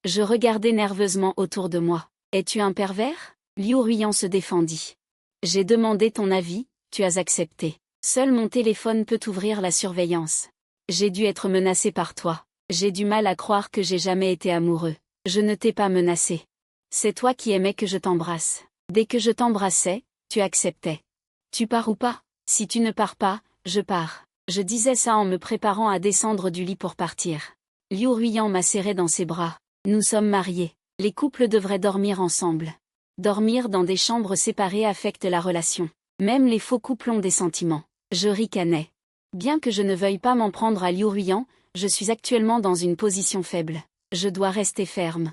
Je regardais nerveusement autour de moi. Es-tu un pervers ? Liu Ruiyan se défendit. J'ai demandé ton avis, tu as accepté. Seul mon téléphone peut ouvrir la surveillance. J'ai dû être menacé par toi. J'ai du mal à croire que j'ai jamais été amoureux. Je ne t'ai pas menacé. C'est toi qui aimais que je t'embrasse. Dès que je t'embrassais, tu acceptais. Tu pars ou pas? Si tu ne pars pas, je pars. Je disais ça en me préparant à descendre du lit pour partir. Liu Ruiyan m'a serré dans ses bras. Nous sommes mariés. Les couples devraient dormir ensemble. Dormir dans des chambres séparées affecte la relation. Même les faux couples ont des sentiments. Je ricanais. Bien que je ne veuille pas m'en prendre à Liu Ruiyan, je suis actuellement dans une position faible. Je dois rester ferme.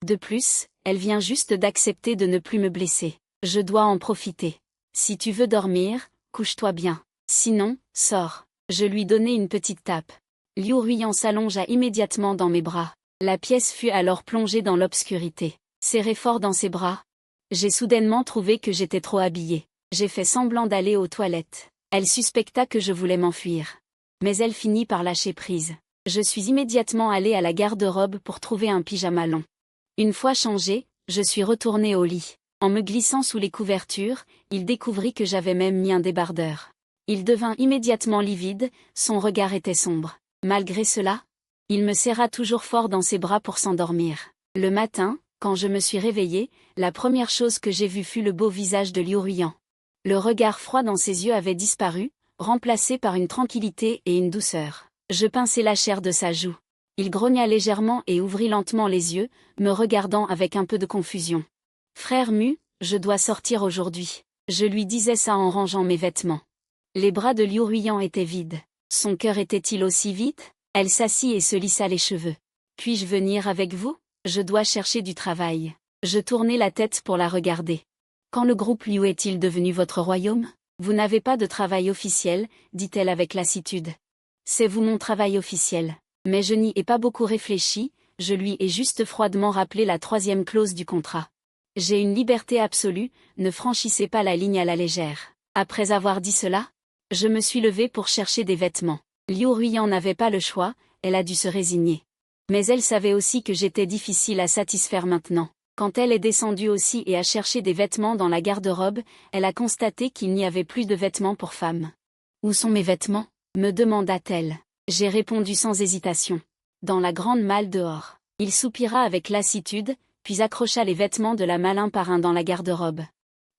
De plus, elle vient juste d'accepter de ne plus me blesser. Je dois en profiter. Si tu veux dormir, couche-toi bien. Sinon, sors. Je lui donnai une petite tape. Liu Ruiyan s'allongea immédiatement dans mes bras. La pièce fut alors plongée dans l'obscurité. Serré fort dans ses bras. J'ai soudainement trouvé que j'étais trop habillée. J'ai fait semblant d'aller aux toilettes. Elle suspecta que je voulais m'enfuir. Mais elle finit par lâcher prise. Je suis immédiatement allée à la garde-robe pour trouver un pyjama long. Une fois changée, je suis retournée au lit. En me glissant sous les couvertures, il découvrit que j'avais même mis un débardeur. Il devint immédiatement livide, son regard était sombre. Malgré cela, il me serra toujours fort dans ses bras pour s'endormir. Le matin, quand je me suis réveillée, la première chose que j'ai vue fut le beau visage de Liu Ruiyan. Le regard froid dans ses yeux avait disparu, remplacé par une tranquillité et une douceur. Je pinçai la chair de sa joue. Il grogna légèrement et ouvrit lentement les yeux, me regardant avec un peu de confusion. « Frère Mu, je dois sortir aujourd'hui. » Je lui disais ça en rangeant mes vêtements. Les bras de Liu Ruiyan étaient vides. Son cœur était-il aussi vide? Elle s'assit et se lissa les cheveux. « Puis-je venir avec vous? Je dois chercher du travail. » Je tournai la tête pour la regarder. « Quand le groupe Liu est-il devenu votre royaume? Vous n'avez pas de travail officiel, dit-elle avec lassitude. C'est vous mon travail officiel. Mais je n'y ai pas beaucoup réfléchi, je lui ai juste froidement rappelé la 3e clause du contrat. J'ai une liberté absolue, ne franchissez pas la ligne à la légère. Après avoir dit cela, je me suis levée pour chercher des vêtements. Liu Ruiyan n'avait pas le choix, elle a dû se résigner. Mais elle savait aussi que j'étais difficile à satisfaire maintenant. Quand elle est descendue aussi et a cherché des vêtements dans la garde-robe, elle a constaté qu'il n'y avait plus de vêtements pour femmes. « Où sont mes vêtements ?» me demanda-t-elle. J'ai répondu sans hésitation. Dans la grande malle dehors. Il soupira avec lassitude, puis accrocha les vêtements de la malle un par un dans la garde-robe.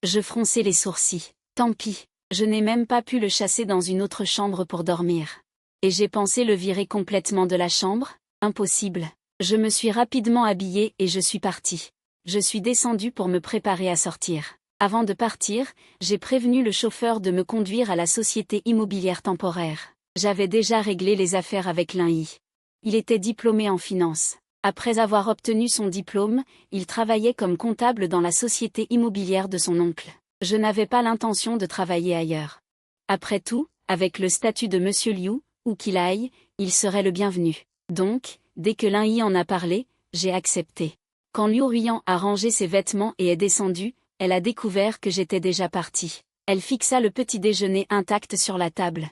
Je fronçai les sourcils. Tant pis, je n'ai même pas pu le chasser dans une autre chambre pour dormir. Et j'ai pensé le virer complètement de la chambre? Impossible. Je me suis rapidement habillée et je suis partie. Je suis descendue pour me préparer à sortir. Avant de partir, j'ai prévenu le chauffeur de me conduire à la société immobilière temporaire. J'avais déjà réglé les affaires avec l'INI. Il était diplômé en finance. Après avoir obtenu son diplôme, il travaillait comme comptable dans la société immobilière de son oncle. Je n'avais pas l'intention de travailler ailleurs. Après tout, avec le statut de Monsieur Liu, où qu'il aille, il serait le bienvenu. Donc, dès que l'INI en a parlé, j'ai accepté. Quand Liu Ruiyan a rangé ses vêtements et est descendue, elle a découvert que j'étais déjà partie. Elle fixa le petit déjeuner intact sur la table.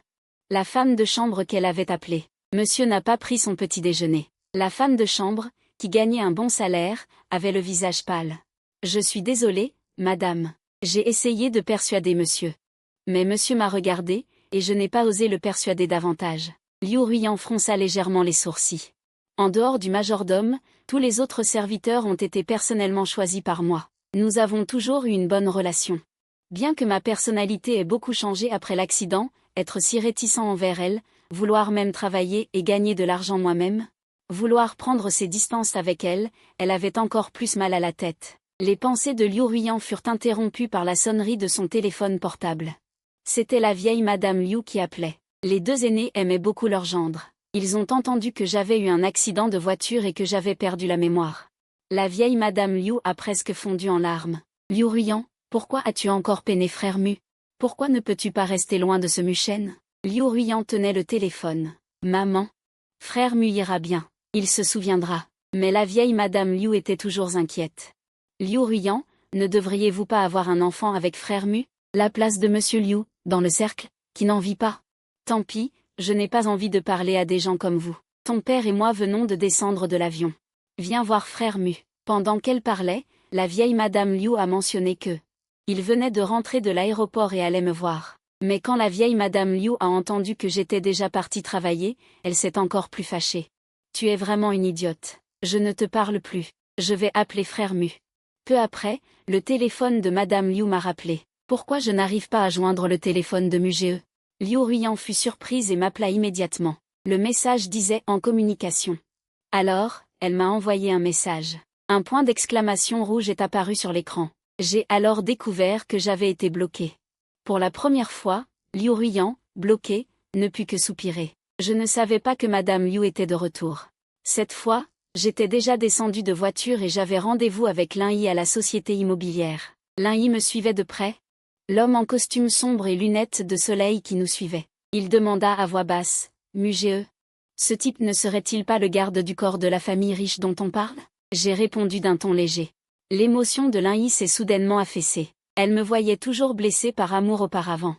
La femme de chambre qu'elle avait appelée. Monsieur n'a pas pris son petit déjeuner. La femme de chambre, qui gagnait un bon salaire, avait le visage pâle. Je suis désolée, madame. J'ai essayé de persuader monsieur. Mais monsieur m'a regardé, et je n'ai pas osé le persuader davantage. Liu Ruiyan fronça légèrement les sourcils. En dehors du majordome, tous les autres serviteurs ont été personnellement choisis par moi. Nous avons toujours eu une bonne relation. Bien que ma personnalité ait beaucoup changé après l'accident, être si réticent envers elle, vouloir même travailler et gagner de l'argent moi-même, vouloir prendre ses distances avec elle, elle avait encore plus mal à la tête. Les pensées de Liu Ruiyan furent interrompues par la sonnerie de son téléphone portable. C'était la vieille Madame Liu qui appelait. Les deux aînés aimaient beaucoup leur gendre. Ils ont entendu que j'avais eu un accident de voiture et que j'avais perdu la mémoire. La vieille Madame Liu a presque fondu en larmes. Liu Ruiyan, pourquoi as-tu encore peiné frère Mu? Pourquoi ne peux-tu pas rester loin de ce Mu-Shen? Liu Ruiyan tenait le téléphone. Maman. Frère Mu ira bien. Il se souviendra. Mais la vieille Madame Liu était toujours inquiète. Liu Ruiyan, ne devriez-vous pas avoir un enfant avec frère Mu? La place de Monsieur Liu, dans le cercle, qui n'en vit pas. Tant pis, je n'ai pas envie de parler à des gens comme vous. Ton père et moi venons de descendre de l'avion. Viens voir frère Mu. Pendant qu'elle parlait, la vieille Madame Liu a mentionné que il venait de rentrer de l'aéroport et allait me voir. Mais quand la vieille Madame Liu a entendu que j'étais déjà partie travailler, elle s'est encore plus fâchée. Tu es vraiment une idiote. Je ne te parle plus. Je vais appeler frère Mu. Peu après, le téléphone de Madame Liu m'a rappelé. Pourquoi je n'arrive pas à joindre le téléphone de Muge? Liu Ruiyan fut surprise et m'appela immédiatement. Le message disait « en communication ». Alors, elle m'a envoyé un message. Un point d'exclamation rouge est apparu sur l'écran. J'ai alors découvert que j'avais été bloqué. Pour la première fois, Liu Ruiyan, bloqué, ne put que soupirer. Je ne savais pas que Madame Liu était de retour. Cette fois, j'étais déjà descendu de voiture et j'avais rendez-vous avec Lin Yi à la société immobilière. Lin Yi me suivait de près. L'homme en costume sombre et lunettes de soleil qui nous suivait. Il demanda à voix basse, « Muge, ce type ne serait-il pas le garde du corps de la famille riche dont on parle ?» J'ai répondu d'un ton léger. L'émotion de Lin Yi s'est soudainement affaissée. Elle me voyait toujours blessée par amour auparavant.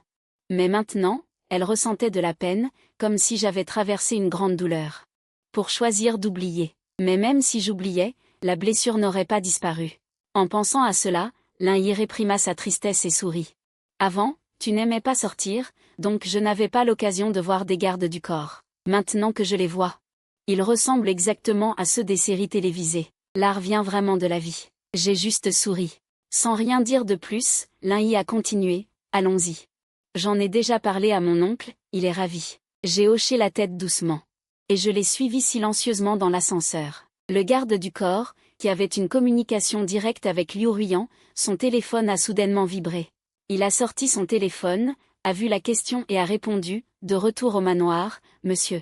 Mais maintenant, elle ressentait de la peine, comme si j'avais traversé une grande douleur. Pour choisir d'oublier. Mais même si j'oubliais, la blessure n'aurait pas disparu. En pensant à cela, Lin Yi réprima sa tristesse et sourit. Avant, tu n'aimais pas sortir, donc je n'avais pas l'occasion de voir des gardes du corps. Maintenant que je les vois, ils ressemblent exactement à ceux des séries télévisées. L'art vient vraiment de la vie. J'ai juste souri. Sans rien dire de plus, Lin Yi a continué, allons-y. J'en ai déjà parlé à mon oncle, il est ravi. J'ai hoché la tête doucement. Et je l'ai suivi silencieusement dans l'ascenseur. Le garde du corps, qui avait une communication directe avec Liu Ruiyan, son téléphone a soudainement vibré. Il a sorti son téléphone, a vu la question et a répondu, de retour au manoir, « Monsieur.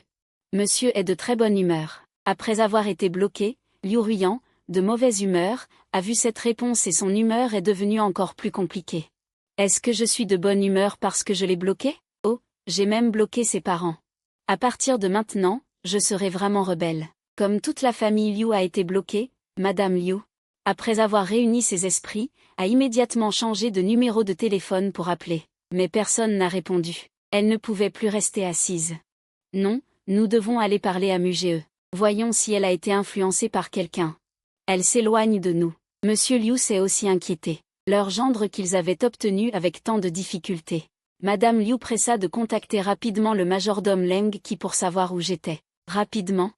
Monsieur est de très bonne humeur. » Après avoir été bloqué, Liu Ruiyan, de mauvaise humeur, a vu cette réponse et son humeur est devenue encore plus compliquée. Est-ce que je suis de bonne humeur parce que je l'ai bloqué? Oh, j'ai même bloqué ses parents. À partir de maintenant, je serai vraiment rebelle. Comme toute la famille Liu a été bloquée, Madame Liu, après avoir réuni ses esprits, a immédiatement changé de numéro de téléphone pour appeler. Mais personne n'a répondu. Elle ne pouvait plus rester assise. Non, nous devons aller parler à Muge. Voyons si elle a été influencée par quelqu'un. Elle s'éloigne de nous. Monsieur Liu s'est aussi inquiété. Leur gendre qu'ils avaient obtenu avec tant de difficultés. Madame Liu pressa de contacter rapidement le majordome Leng qui pour savoir où j'étais. Rapidement.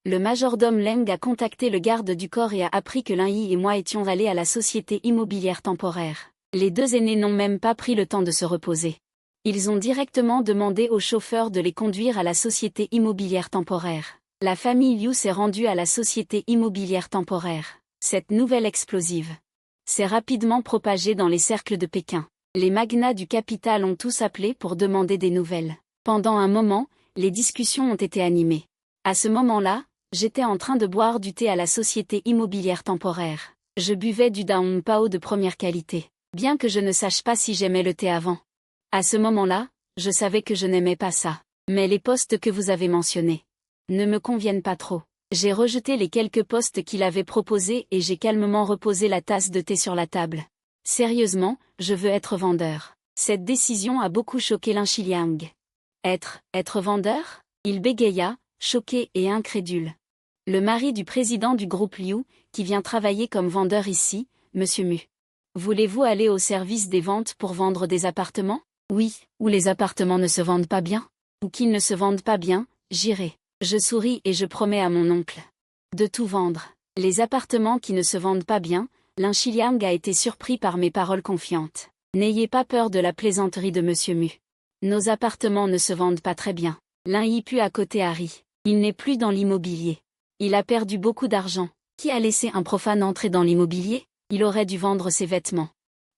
Le majordome Leng a contacté le garde du corps et a appris que Lin Yi et moi étions allés à la société immobilière temporaire. Les deux aînés n'ont même pas pris le temps de se reposer. Ils ont directement demandé au chauffeur de les conduire à la société immobilière temporaire. La famille Liu s'est rendue à la société immobilière temporaire. Cette nouvelle explosive s'est rapidement propagée dans les cercles de Pékin. Les magnats du capital ont tous appelé pour demander des nouvelles. Pendant un moment, les discussions ont été animées. À ce moment-là, j'étais en train de boire du thé à la société immobilière temporaire. Je buvais du Daong Pao de première qualité, bien que je ne sache pas si j'aimais le thé avant. À ce moment-là, je savais que je n'aimais pas ça. Mais les postes que vous avez mentionnés ne me conviennent pas trop. J'ai rejeté les quelques postes qu'il avait proposés et j'ai calmement reposé la tasse de thé sur la table. Sérieusement, je veux être vendeur. Cette décision a beaucoup choqué Lin Shiliang. Être vendeur? Il bégaya, choqué et incrédule. Le mari du président du groupe Liu, qui vient travailler comme vendeur ici, Monsieur Mu. Voulez-vous aller au service des ventes pour vendre des appartements? Oui, ou les appartements ne se vendent pas bien? Ou qu'ils ne se vendent pas bien, j'irai. Je souris et je promets à mon oncle de tout vendre. Les appartements qui ne se vendent pas bien, Lin Shiliang a été surpris par mes paroles confiantes. N'ayez pas peur de la plaisanterie de Monsieur Mu. Nos appartements ne se vendent pas très bien. Lin Yi put à côté Harry. Il n'est plus dans l'immobilier. Il a perdu beaucoup d'argent. Qui a laissé un profane entrer dans l'immobilier? Il aurait dû vendre ses vêtements.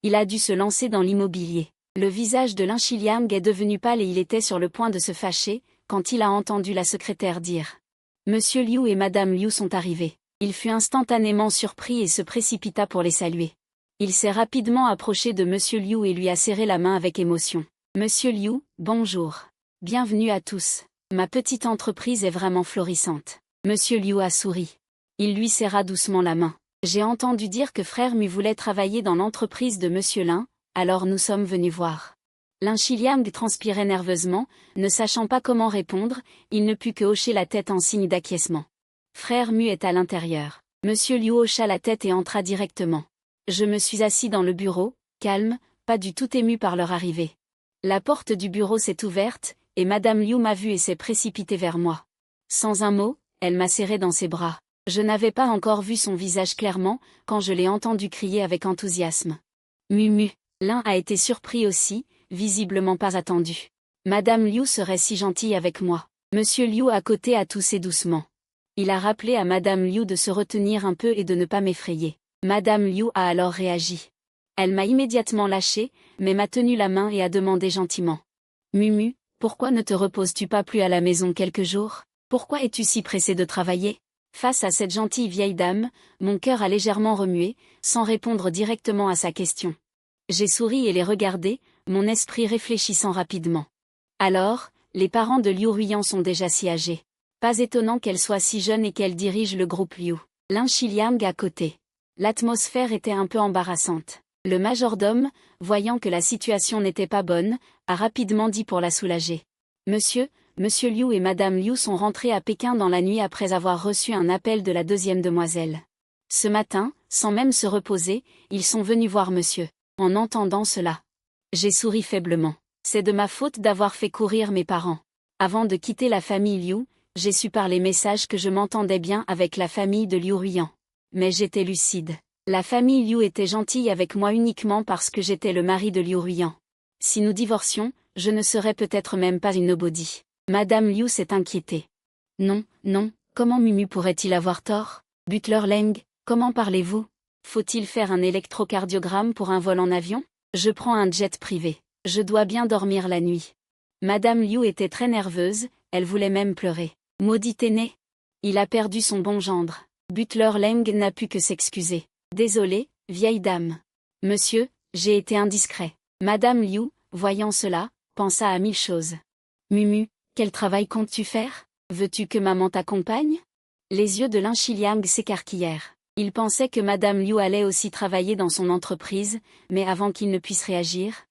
Il a dû se lancer dans l'immobilier. Le visage de Lin Shiliang est devenu pâle et il était sur le point de se fâcher, quand il a entendu la secrétaire dire « Monsieur Liu et Madame Liu sont arrivés ». Il fut instantanément surpris et se précipita pour les saluer. Il s'est rapidement approché de Monsieur Liu et lui a serré la main avec émotion. « Monsieur Liu, bonjour. Bienvenue à tous. Ma petite entreprise est vraiment florissante. » Monsieur Liu a souri. Il lui serra doucement la main. « J'ai entendu dire que frère Mu voulait travailler dans l'entreprise de Monsieur Lin, alors nous sommes venus voir. » Lin Shiliang transpirait nerveusement, ne sachant pas comment répondre, il ne put que hocher la tête en signe d'acquiescement. Frère Mu est à l'intérieur. Monsieur Liu hocha la tête et entra directement. Je me suis assis dans le bureau, calme, pas du tout ému par leur arrivée. La porte du bureau s'est ouverte, et Madame Liu m'a vue et s'est précipitée vers moi. Sans un mot, elle m'a serré dans ses bras. Je n'avais pas encore vu son visage clairement, quand je l'ai entendu crier avec enthousiasme. Mumu. L'un a été surpris aussi, visiblement pas attendu. Madame Liu serait si gentille avec moi. Monsieur Liu à côté a toussé doucement. Il a rappelé à Madame Liu de se retenir un peu et de ne pas m'effrayer. Madame Liu a alors réagi. Elle m'a immédiatement lâché, mais m'a tenu la main et a demandé gentiment. Mumu, pourquoi ne te reposes-tu pas plus à la maison quelques jours? Pourquoi es-tu si pressée de travailler? Face à cette gentille vieille dame, mon cœur a légèrement remué, sans répondre directement à sa question. J'ai souri et les regardé, mon esprit réfléchissant rapidement. Alors, les parents de Liu Ruiyan sont déjà si âgés. Pas étonnant qu'elle soit si jeune et qu'elle dirige le groupe Liu. Lin Shiliang à côté. L'atmosphère était un peu embarrassante. Le majordome, voyant que la situation n'était pas bonne, a rapidement dit pour la soulager. Monsieur Liu et Madame Liu sont rentrés à Pékin dans la nuit après avoir reçu un appel de la deuxième demoiselle. Ce matin, sans même se reposer, ils sont venus voir monsieur. En entendant cela, j'ai souri faiblement. C'est de ma faute d'avoir fait courir mes parents. Avant de quitter la famille Liu, j'ai su par les messages que je m'entendais bien avec la famille de Liu Ruiyan. Mais j'étais lucide. La famille Liu était gentille avec moi uniquement parce que j'étais le mari de Liu Ruiyan. Si nous divorcions, je ne serais peut-être même pas une nobody. Madame Liu s'est inquiétée. Non, comment Mumu pourrait-il avoir tort? Butler Leng, comment parlez-vous? Faut-il faire un électrocardiogramme pour un vol en avion? Je prends un jet privé. Je dois bien dormir la nuit. Madame Liu était très nerveuse, elle voulait même pleurer. Maudit aîné. Il a perdu son bon gendre. Butler Leng n'a pu que s'excuser. Désolé, vieille dame. Monsieur, j'ai été indiscret. Madame Liu, voyant cela, pensa à 1000 choses. Mumu, quel travail comptes-tu faire? Veux-tu que maman t'accompagne? Les yeux de Lin Shiliang s'écarquillèrent. Il pensait que Madame Liu allait aussi travailler dans son entreprise, mais avant qu'il ne puisse réagir.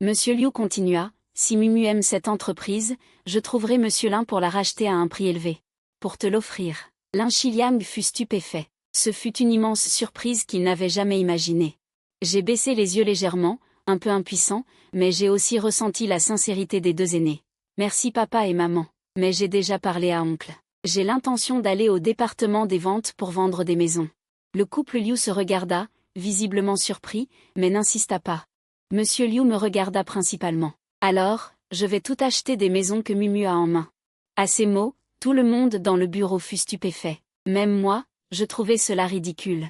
Monsieur Liu continua, si Mumu aime cette entreprise, je trouverai Monsieur Lin pour la racheter à un prix élevé. Pour te l'offrir. Lin Shiliang fut stupéfait. Ce fut une immense surprise qu'il n'avait jamais imaginée. J'ai baissé les yeux légèrement, un peu impuissant, mais j'ai aussi ressenti la sincérité des deux aînés. Merci papa et maman, mais j'ai déjà parlé à oncle. J'ai l'intention d'aller au département des ventes pour vendre des maisons. Le couple Liu se regarda, visiblement surpris, mais n'insista pas. Monsieur Liu me regarda principalement. Alors, je vais tout acheter des maisons que Mumu a en main. À ces mots, tout le monde dans le bureau fut stupéfait. Même moi, je trouvais cela ridicule.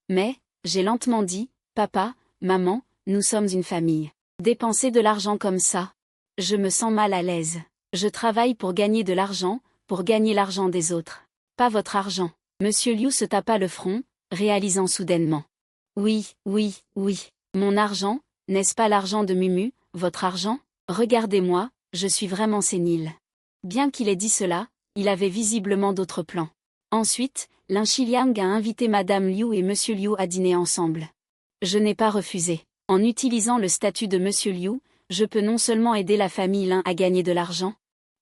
Mais, j'ai lentement dit, papa, maman, nous sommes une famille. Dépenser de l'argent comme ça, je me sens mal à l'aise. Je travaille pour gagner de l'argent, pour gagner l'argent des autres. Pas votre argent. Monsieur Liu se tapa le front, réalisant soudainement. Oui. Mon argent, n'est-ce pas l'argent de Mumu, votre argent? Regardez-moi, je suis vraiment sénile. Bien qu'il ait dit cela, il avait visiblement d'autres plans. Ensuite, Lin Shiliang a invité Madame Liu et Monsieur Liu à dîner ensemble. Je n'ai pas refusé. En utilisant le statut de Monsieur Liu, je peux non seulement aider la famille Lin à gagner de l'argent,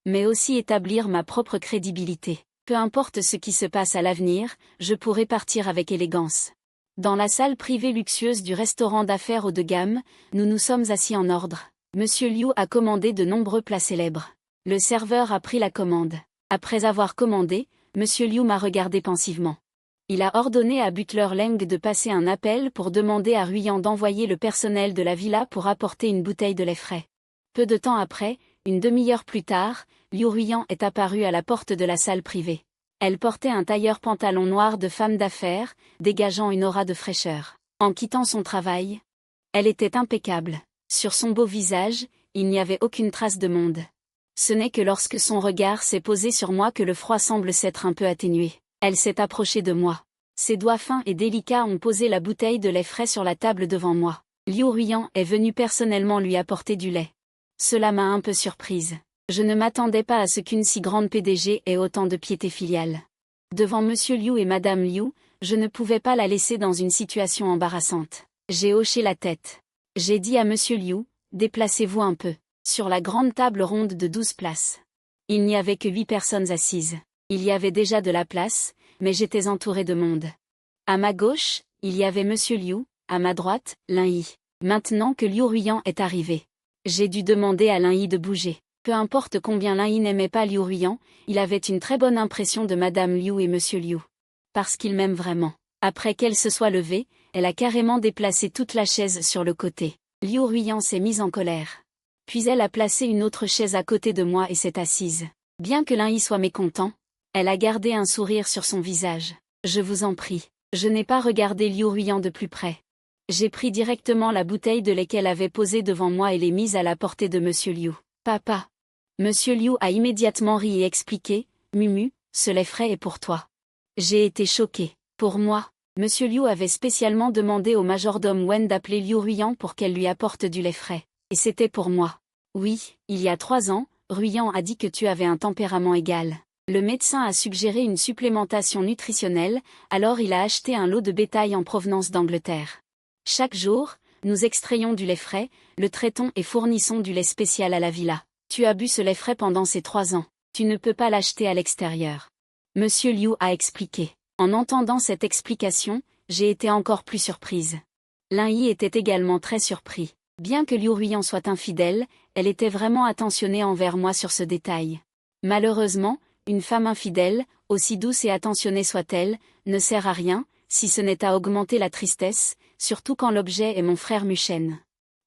mais aussi établir ma propre crédibilité. Peu importe ce qui se passe à l'avenir, je pourrai partir avec élégance. Dans la salle privée luxueuse du restaurant d'affaires haut de gamme, nous nous sommes assis en ordre. Monsieur Liu a commandé de nombreux plats célèbres. Le serveur a pris la commande. Après avoir commandé, Monsieur Liu m'a regardé pensivement. Il a ordonné à Butler Leng de passer un appel pour demander à Ruiyan d'envoyer le personnel de la villa pour apporter une bouteille de lait frais. Peu de temps après, une demi-heure plus tard, Liu Ruiyan est apparue à la porte de la salle privée. Elle portait un tailleur-pantalon noir de femme d'affaires, dégageant une aura de fraîcheur. En quittant son travail, elle était impeccable. Sur son beau visage, il n'y avait aucune trace de monde. Ce n'est que lorsque son regard s'est posé sur moi que le froid semble s'être un peu atténué. Elle s'est approchée de moi. Ses doigts fins et délicats ont posé la bouteille de lait frais sur la table devant moi. Liu Ruiyan est venu personnellement lui apporter du lait. Cela m'a un peu surprise. Je ne m'attendais pas à ce qu'une si grande PDG ait autant de piété filiale. Devant Monsieur Liu et Madame Liu, je ne pouvais pas la laisser dans une situation embarrassante. J'ai hoché la tête. J'ai dit à Monsieur Liu, déplacez-vous un peu. Sur la grande table ronde de 12 places. Il n'y avait que 8 personnes assises. Il y avait déjà de la place, mais j'étais entouré de monde. À ma gauche, il y avait Monsieur Liu, à ma droite, Lin Yi. Maintenant que Liu Ruiyan est arrivé, J'ai dû demander à Lin Yi de bouger. Peu importe combien Lin Yi n'aimait pas Liu Ruiyan, il avait une très bonne impression de Madame Liu et Monsieur Liu. Parce qu'il m'aime vraiment. Après qu'elle se soit levée, elle a carrément déplacé toute la chaise sur le côté. Liu Ruiyan s'est mise en colère. Puis elle a placé une autre chaise à côté de moi et s'est assise. Bien que Lin Yi soit mécontent, elle a gardé un sourire sur son visage. Je vous en prie. Je n'ai pas regardé Liu Ruiyan de plus près. J'ai pris directement la bouteille de lait qu'elle avait posée devant moi et l'ai mise à la portée de Monsieur Liu. Papa. Monsieur Liu a immédiatement ri et expliqué, Mumu, ce lait frais est pour toi. J'ai été choquée. Pour moi. Monsieur Liu avait spécialement demandé au majordome Wen d'appeler Liu Ruiyan pour qu'elle lui apporte du lait frais. Et c'était pour moi. Oui, il y a 3 ans, Ruiyan a dit que tu avais un tempérament égal. Le médecin a suggéré une supplémentation nutritionnelle, alors il a acheté un lot de bétail en provenance d'Angleterre. Chaque jour, nous extrayons du lait frais, le traitons et fournissons du lait spécial à la villa. Tu as bu ce lait frais pendant ces 3 ans. Tu ne peux pas l'acheter à l'extérieur. Monsieur Liu a expliqué. En entendant cette explication, j'ai été encore plus surprise. Lin Yi était également très surpris. Bien que Liu Ruiyan soit infidèle, elle était vraiment attentionnée envers moi sur ce détail. Malheureusement, une femme infidèle, aussi douce et attentionnée soit-elle, ne sert à rien, si ce n'est à augmenter la tristesse, surtout quand l'objet est mon frère Mushen.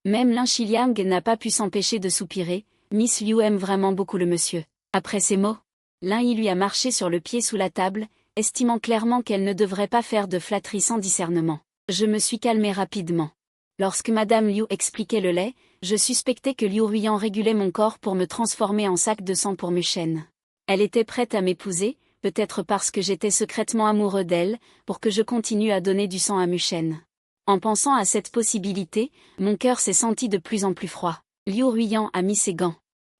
Même Lin Shiliang n'a pas pu s'empêcher de soupirer, Miss Liu aime vraiment beaucoup le monsieur. Après ces mots, Lin Yi lui a marché sur le pied sous la table, estimant clairement qu'elle ne devrait pas faire de flatterie sans discernement. Je me suis calmée rapidement. Lorsque Madame Liu expliquait le lait, je suspectais que Liu Ruiyan régulait mon corps pour me transformer en sac de sang pour Mushen. Elle était prête à m'épouser, peut-être parce que j'étais secrètement amoureux d'elle, pour que je continue à donner du sang à Mushen. En pensant à cette possibilité, mon cœur s'est senti de plus en plus froid. Liu Ruiyan a mis ses gants.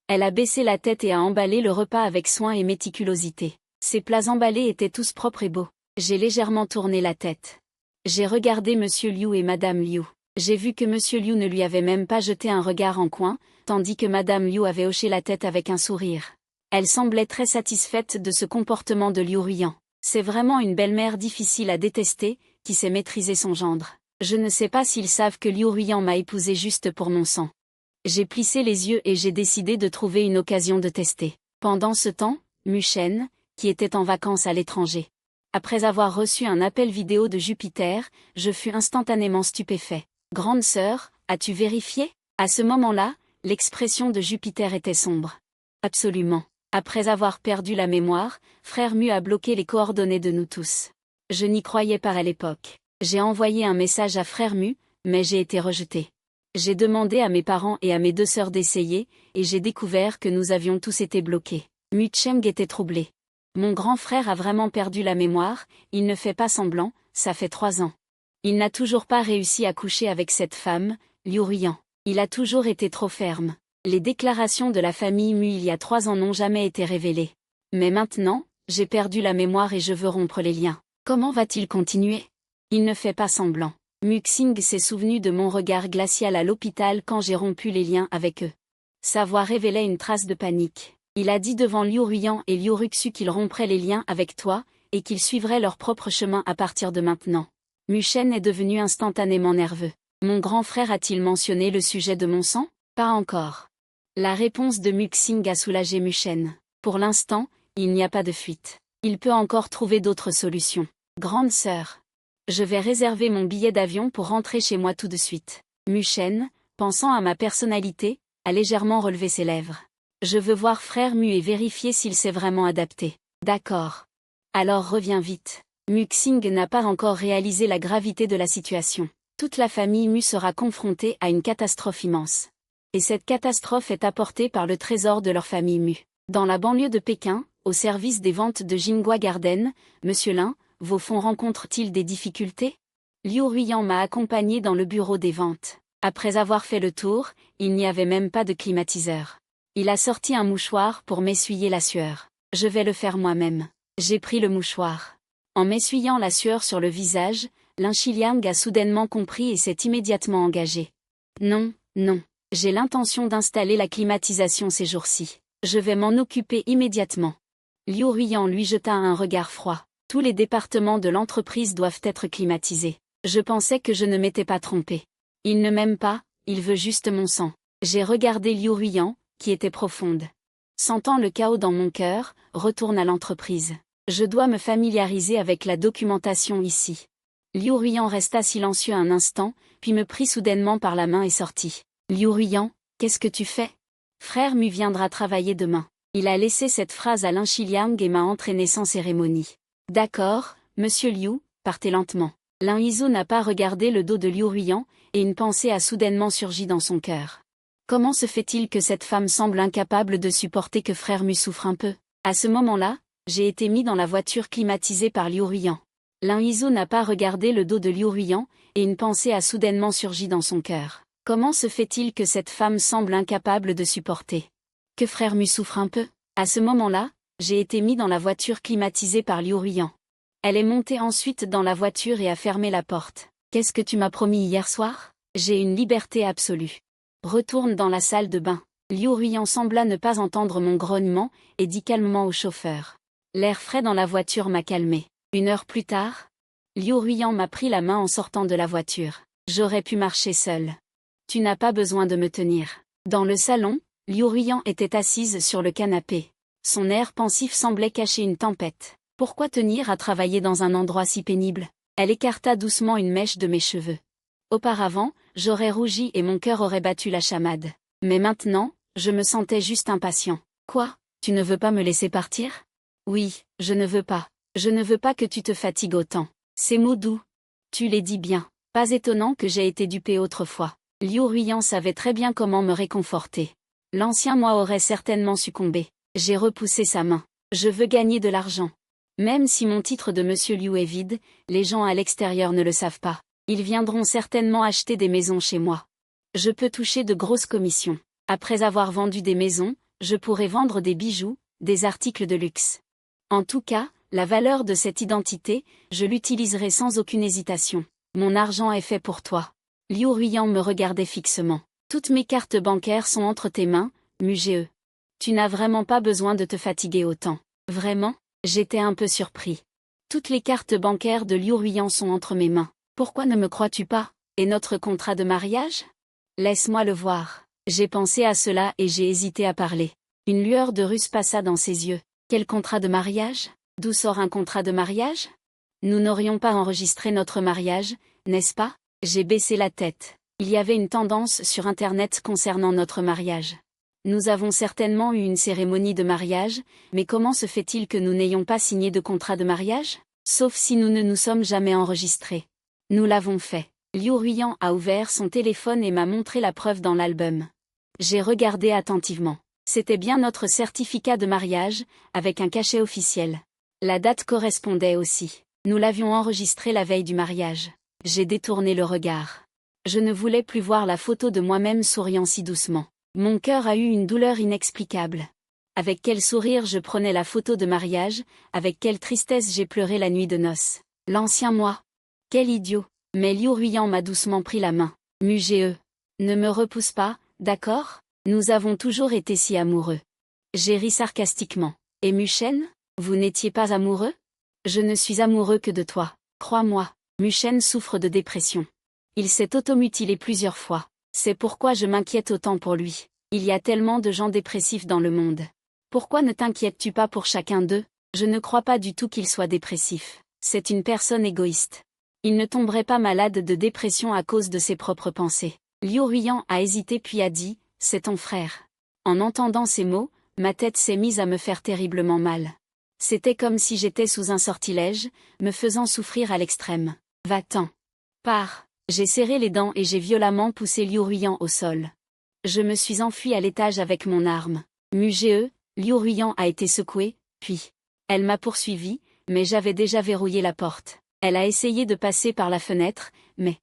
Elle a baissé la tête et a emballé le repas avec soin et méticulosité. Ses plats emballés étaient tous propres et beaux. J'ai légèrement tourné la tête. J'ai regardé Monsieur Liu et Madame Liu. J'ai vu que Monsieur Liu ne lui avait même pas jeté un regard en coin, tandis que Madame Liu avait hoché la tête avec un sourire. Elle semblait très satisfaite de ce comportement de Liu Ruiyan. C'est vraiment une belle-mère difficile à détester, qui sait maîtriser son gendre. Je ne sais pas s'ils savent que Liu Ruiyan m'a épousé juste pour mon sang. J'ai plissé les yeux et j'ai décidé de trouver une occasion de tester. Pendant ce temps, Mushen, qui était en vacances à l'étranger. Après avoir reçu un appel vidéo de Jupiter, je fus instantanément stupéfait. Grande sœur, as-tu vérifié? À ce moment-là, l'expression de Jupiter était sombre. Absolument. Après avoir perdu la mémoire, Frère Mu a bloqué les coordonnées de nous tous. Je n'y croyais pas à l'époque. J'ai envoyé un message à Frère Mu, mais j'ai été rejeté. J'ai demandé à mes parents et à mes 2 sœurs d'essayer, et j'ai découvert que nous avions tous été bloqués. Mu Cheng était troublé. Mon grand frère a vraiment perdu la mémoire, il ne fait pas semblant, ça fait 3 ans. Il n'a toujours pas réussi à coucher avec cette femme, Liu Ruiyan. Il a toujours été trop ferme. Les déclarations de la famille Mu il y a 3 ans n'ont jamais été révélées. Mais maintenant, j'ai perdu la mémoire et je veux rompre les liens. Comment va-t-il continuer? Il ne fait pas semblant. Mu Xing s'est souvenu de mon regard glacial à l'hôpital quand j'ai rompu les liens avec eux. Sa voix révélait une trace de panique. Il a dit devant Liu Ruiyan et Liu Ruxu qu'il romprait les liens avec toi, et qu'ils suivraient leur propre chemin à partir de maintenant. Mushen est devenu instantanément nerveux. Mon grand frère a-t-il mentionné le sujet de mon sang? Pas encore. La réponse de Mu Xing a soulagé Mushen. Pour l'instant, il n'y a pas de fuite. Il peut encore trouver d'autres solutions. Grande sœur. Je vais réserver mon billet d'avion pour rentrer chez moi tout de suite. Mushen, pensant à ma personnalité, a légèrement relevé ses lèvres. Je veux voir Frère Mu et vérifier s'il s'est vraiment adapté. D'accord. Alors reviens vite. Mu Xing n'a pas encore réalisé la gravité de la situation. Toute la famille Mu sera confrontée à une catastrophe immense. Et cette catastrophe est apportée par le trésor de leur famille Mu. Dans la banlieue de Pékin, au service des ventes de Jinghua Garden, Monsieur Lin, vos fonds rencontrent-ils des difficultés? Liu Ruiyan m'a accompagné dans le bureau des ventes. Après avoir fait le tour, il n'y avait même pas de climatiseur. Il a sorti un mouchoir pour m'essuyer la sueur. Je vais le faire moi-même. J'ai pris le mouchoir. En m'essuyant la sueur sur le visage, Lin Shiliang a soudainement compris et s'est immédiatement engagé. Non, non. J'ai l'intention d'installer la climatisation ces jours-ci. Je vais m'en occuper immédiatement. Liu Ruiyan lui jeta un regard froid. Tous les départements de l'entreprise doivent être climatisés. Je pensais que je ne m'étais pas trompé. Il ne m'aime pas, il veut juste mon sang. J'ai regardé Liu Ruiyan, qui était profonde. Sentant le chaos dans mon cœur, retourne à l'entreprise. Je dois me familiariser avec la documentation ici. Liu Ruiyan resta silencieux un instant, puis me prit soudainement par la main et sortit. Liu Ruiyan, qu'est-ce que tu fais? Frère Mu viendra travailler demain. Il a laissé cette phrase à Lin Shiliang et m'a entraîné sans cérémonie. D'accord, monsieur Liu, partez lentement. Lin Yizhou n'a pas regardé le dos de Liu Ruiyan, et une pensée a soudainement surgi dans son cœur. Comment se fait-il que cette femme semble incapable de supporter que frère Mu souffre un peu? À ce moment-là, j'ai été mis dans la voiture climatisée par Liu Ruiyan. Lin Yizhou n'a pas regardé le dos de Liu Ruiyan, et une pensée a soudainement surgi dans son cœur. Comment se fait-il que cette femme semble incapable de supporter que frère Mu souffre un peu? À ce moment-là, j'ai été mis dans la voiture climatisée par Liu Ruiyan. Elle est montée ensuite dans la voiture et a fermé la porte. Qu'est-ce que tu m'as promis hier soir? J'ai une liberté absolue. Retourne dans la salle de bain. Liu Ruiyan sembla ne pas entendre mon grognement, et dit calmement au chauffeur. L'air frais dans la voiture m'a calmé. 1 heure plus tard, Liu Ruiyan m'a pris la main en sortant de la voiture. J'aurais pu marcher seule. Tu n'as pas besoin de me tenir. Dans le salon, Liu Ruiyan était assise sur le canapé. Son air pensif semblait cacher une tempête. Pourquoi tenir à travailler dans un endroit si pénible? Elle écarta doucement une mèche de mes cheveux. Auparavant, j'aurais rougi et mon cœur aurait battu la chamade. Mais maintenant, je me sentais juste impatient. Quoi? Tu ne veux pas me laisser partir? Oui, je ne veux pas. Je ne veux pas que tu te fatigues autant. Ces mots doux. Tu les dis bien. Pas étonnant que j'ai été dupé autrefois. Liu Ruiyan savait très bien comment me réconforter. L'ancien moi aurait certainement succombé. J'ai repoussé sa main. Je veux gagner de l'argent. Même si mon titre de Monsieur Liu est vide, les gens à l'extérieur ne le savent pas. Ils viendront certainement acheter des maisons chez moi. Je peux toucher de grosses commissions. Après avoir vendu des maisons, je pourrais vendre des bijoux, des articles de luxe. En tout cas, la valeur de cette identité, je l'utiliserai sans aucune hésitation. Mon argent est fait pour toi. Liu Ruiyan me regardait fixement. Toutes mes cartes bancaires sont entre tes mains, Mu-ge. Tu n'as vraiment pas besoin de te fatiguer autant. Vraiment? J'étais un peu surpris. Toutes les cartes bancaires de Liu Ruiyan sont entre mes mains. Pourquoi ne me crois-tu pas? Et notre contrat de mariage? Laisse-moi le voir. J'ai pensé à cela et j'ai hésité à parler. Une lueur de ruse passa dans ses yeux. Quel contrat de mariage? D'où sort un contrat de mariage? Nous n'aurions pas enregistré notre mariage, n'est-ce pas? J'ai baissé la tête. Il y avait une tendance sur Internet concernant notre mariage. Nous avons certainement eu une cérémonie de mariage, mais comment se fait-il que nous n'ayons pas signé de contrat de mariage? Sauf si nous ne nous sommes jamais enregistrés. Nous l'avons fait. Liu Ruiyan a ouvert son téléphone et m'a montré la preuve dans l'album. J'ai regardé attentivement. C'était bien notre certificat de mariage, avec un cachet officiel. La date correspondait aussi. Nous l'avions enregistré la veille du mariage. J'ai détourné le regard. Je ne voulais plus voir la photo de moi-même souriant si doucement. Mon cœur a eu une douleur inexplicable. Avec quel sourire je prenais la photo de mariage, avec quelle tristesse j'ai pleuré la nuit de noces. L'ancien moi. Quel idiot. Mais Liu Ruiyan m'a doucement pris la main. Mu-ge. Ne me repousse pas, d'accord? Nous avons toujours été si amoureux. J'ai ri sarcastiquement. Et Mu-shen? Vous n'étiez pas amoureux? Je ne suis amoureux que de toi. Crois-moi. Mu-shen souffre de dépression. Il s'est automutilé plusieurs fois. C'est pourquoi je m'inquiète autant pour lui. Il y a tellement de gens dépressifs dans le monde. Pourquoi ne t'inquiètes-tu pas pour chacun d'eux? Je ne crois pas du tout qu'il soit dépressif. C'est une personne égoïste. Il ne tomberait pas malade de dépression à cause de ses propres pensées. Liu Ruiyan a hésité puis a dit, c'est ton frère. En entendant ces mots, ma tête s'est mise à me faire terriblement mal. C'était comme si j'étais sous un sortilège, me faisant souffrir à l'extrême. Va-t'en. Pars. J'ai serré les dents et j'ai violemment poussé Liu Ruiyan au sol. Je me suis enfui à l'étage avec mon arme. Mu-ge, Liu Ruiyan a été secouée, puis. Elle m'a poursuivi, mais j'avais déjà verrouillé la porte. Elle a essayé de passer par la fenêtre, mais.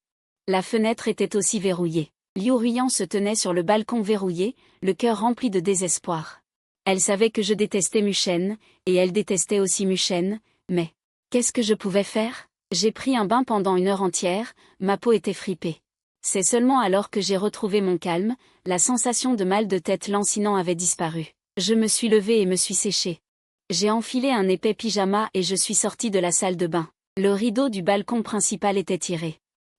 La fenêtre était aussi verrouillée. Liu Ruiyan se tenait sur le balcon verrouillé, le cœur rempli de désespoir. Elle savait que je détestais Mu-shen, et elle détestait aussi Mu-shen, mais. Qu'est-ce que je pouvais faire? J'ai pris un bain pendant 1 heure entière, ma peau était fripée. C'est seulement alors que j'ai retrouvé mon calme, la sensation de mal de tête lancinant avait disparu. Je me suis levée et me suis séchée. J'ai enfilé un épais pyjama et je suis sortie de la salle de bain. Le rideau du balcon principal était tiré.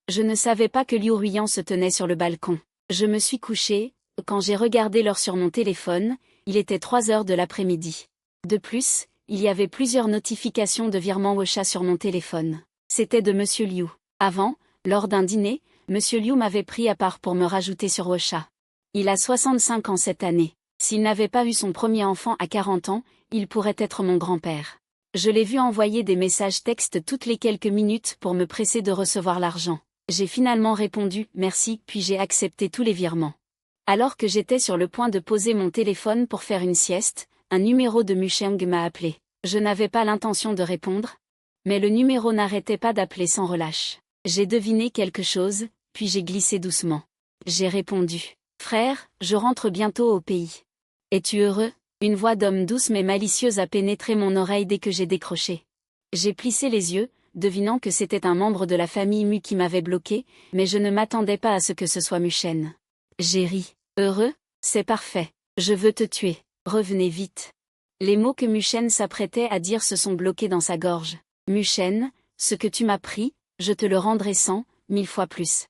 Je ne savais pas que Liu Ruiyan se tenait sur le balcon. Je me suis couchée, Quand j'ai regardé l'heure sur mon téléphone, il était 3 heures de l'après-midi. De plus, il y avait plusieurs notifications de virement Wesha sur mon téléphone. C'était de Monsieur Liu. Avant, lors d'un dîner, Monsieur Liu m'avait pris à part pour me rajouter sur Wesha. Il a 65 ans cette année. S'il n'avait pas eu son premier enfant à 40 ans, il pourrait être mon grand-père. Je l'ai vu envoyer des messages textes toutes les quelques minutes pour me presser de recevoir l'argent. J'ai finalement répondu « merci » puis j'ai accepté tous les virements. Alors que j'étais sur le point de poser mon téléphone pour faire une sieste, un numéro de Musheng m'a appelé. Je n'avais pas l'intention de répondre. Mais le numéro n'arrêtait pas d'appeler sans relâche. J'ai deviné quelque chose, puis j'ai glissé doucement. J'ai répondu « Frère, je rentre bientôt au pays. Es-tu heureux ?» Une voix d'homme douce mais malicieuse a pénétré mon oreille dès que j'ai décroché. J'ai plissé les yeux, devinant que c'était un membre de la famille Mu qui m'avait bloqué, mais je ne m'attendais pas à ce que ce soit Muchen. J'ai ri. Heureux? C'est parfait. Je veux te tuer. Revenez vite. Les mots que Muchen s'apprêtait à dire se sont bloqués dans sa gorge. Muchen, ce que tu m'as pris, je te le rendrai 100, 1000 fois plus.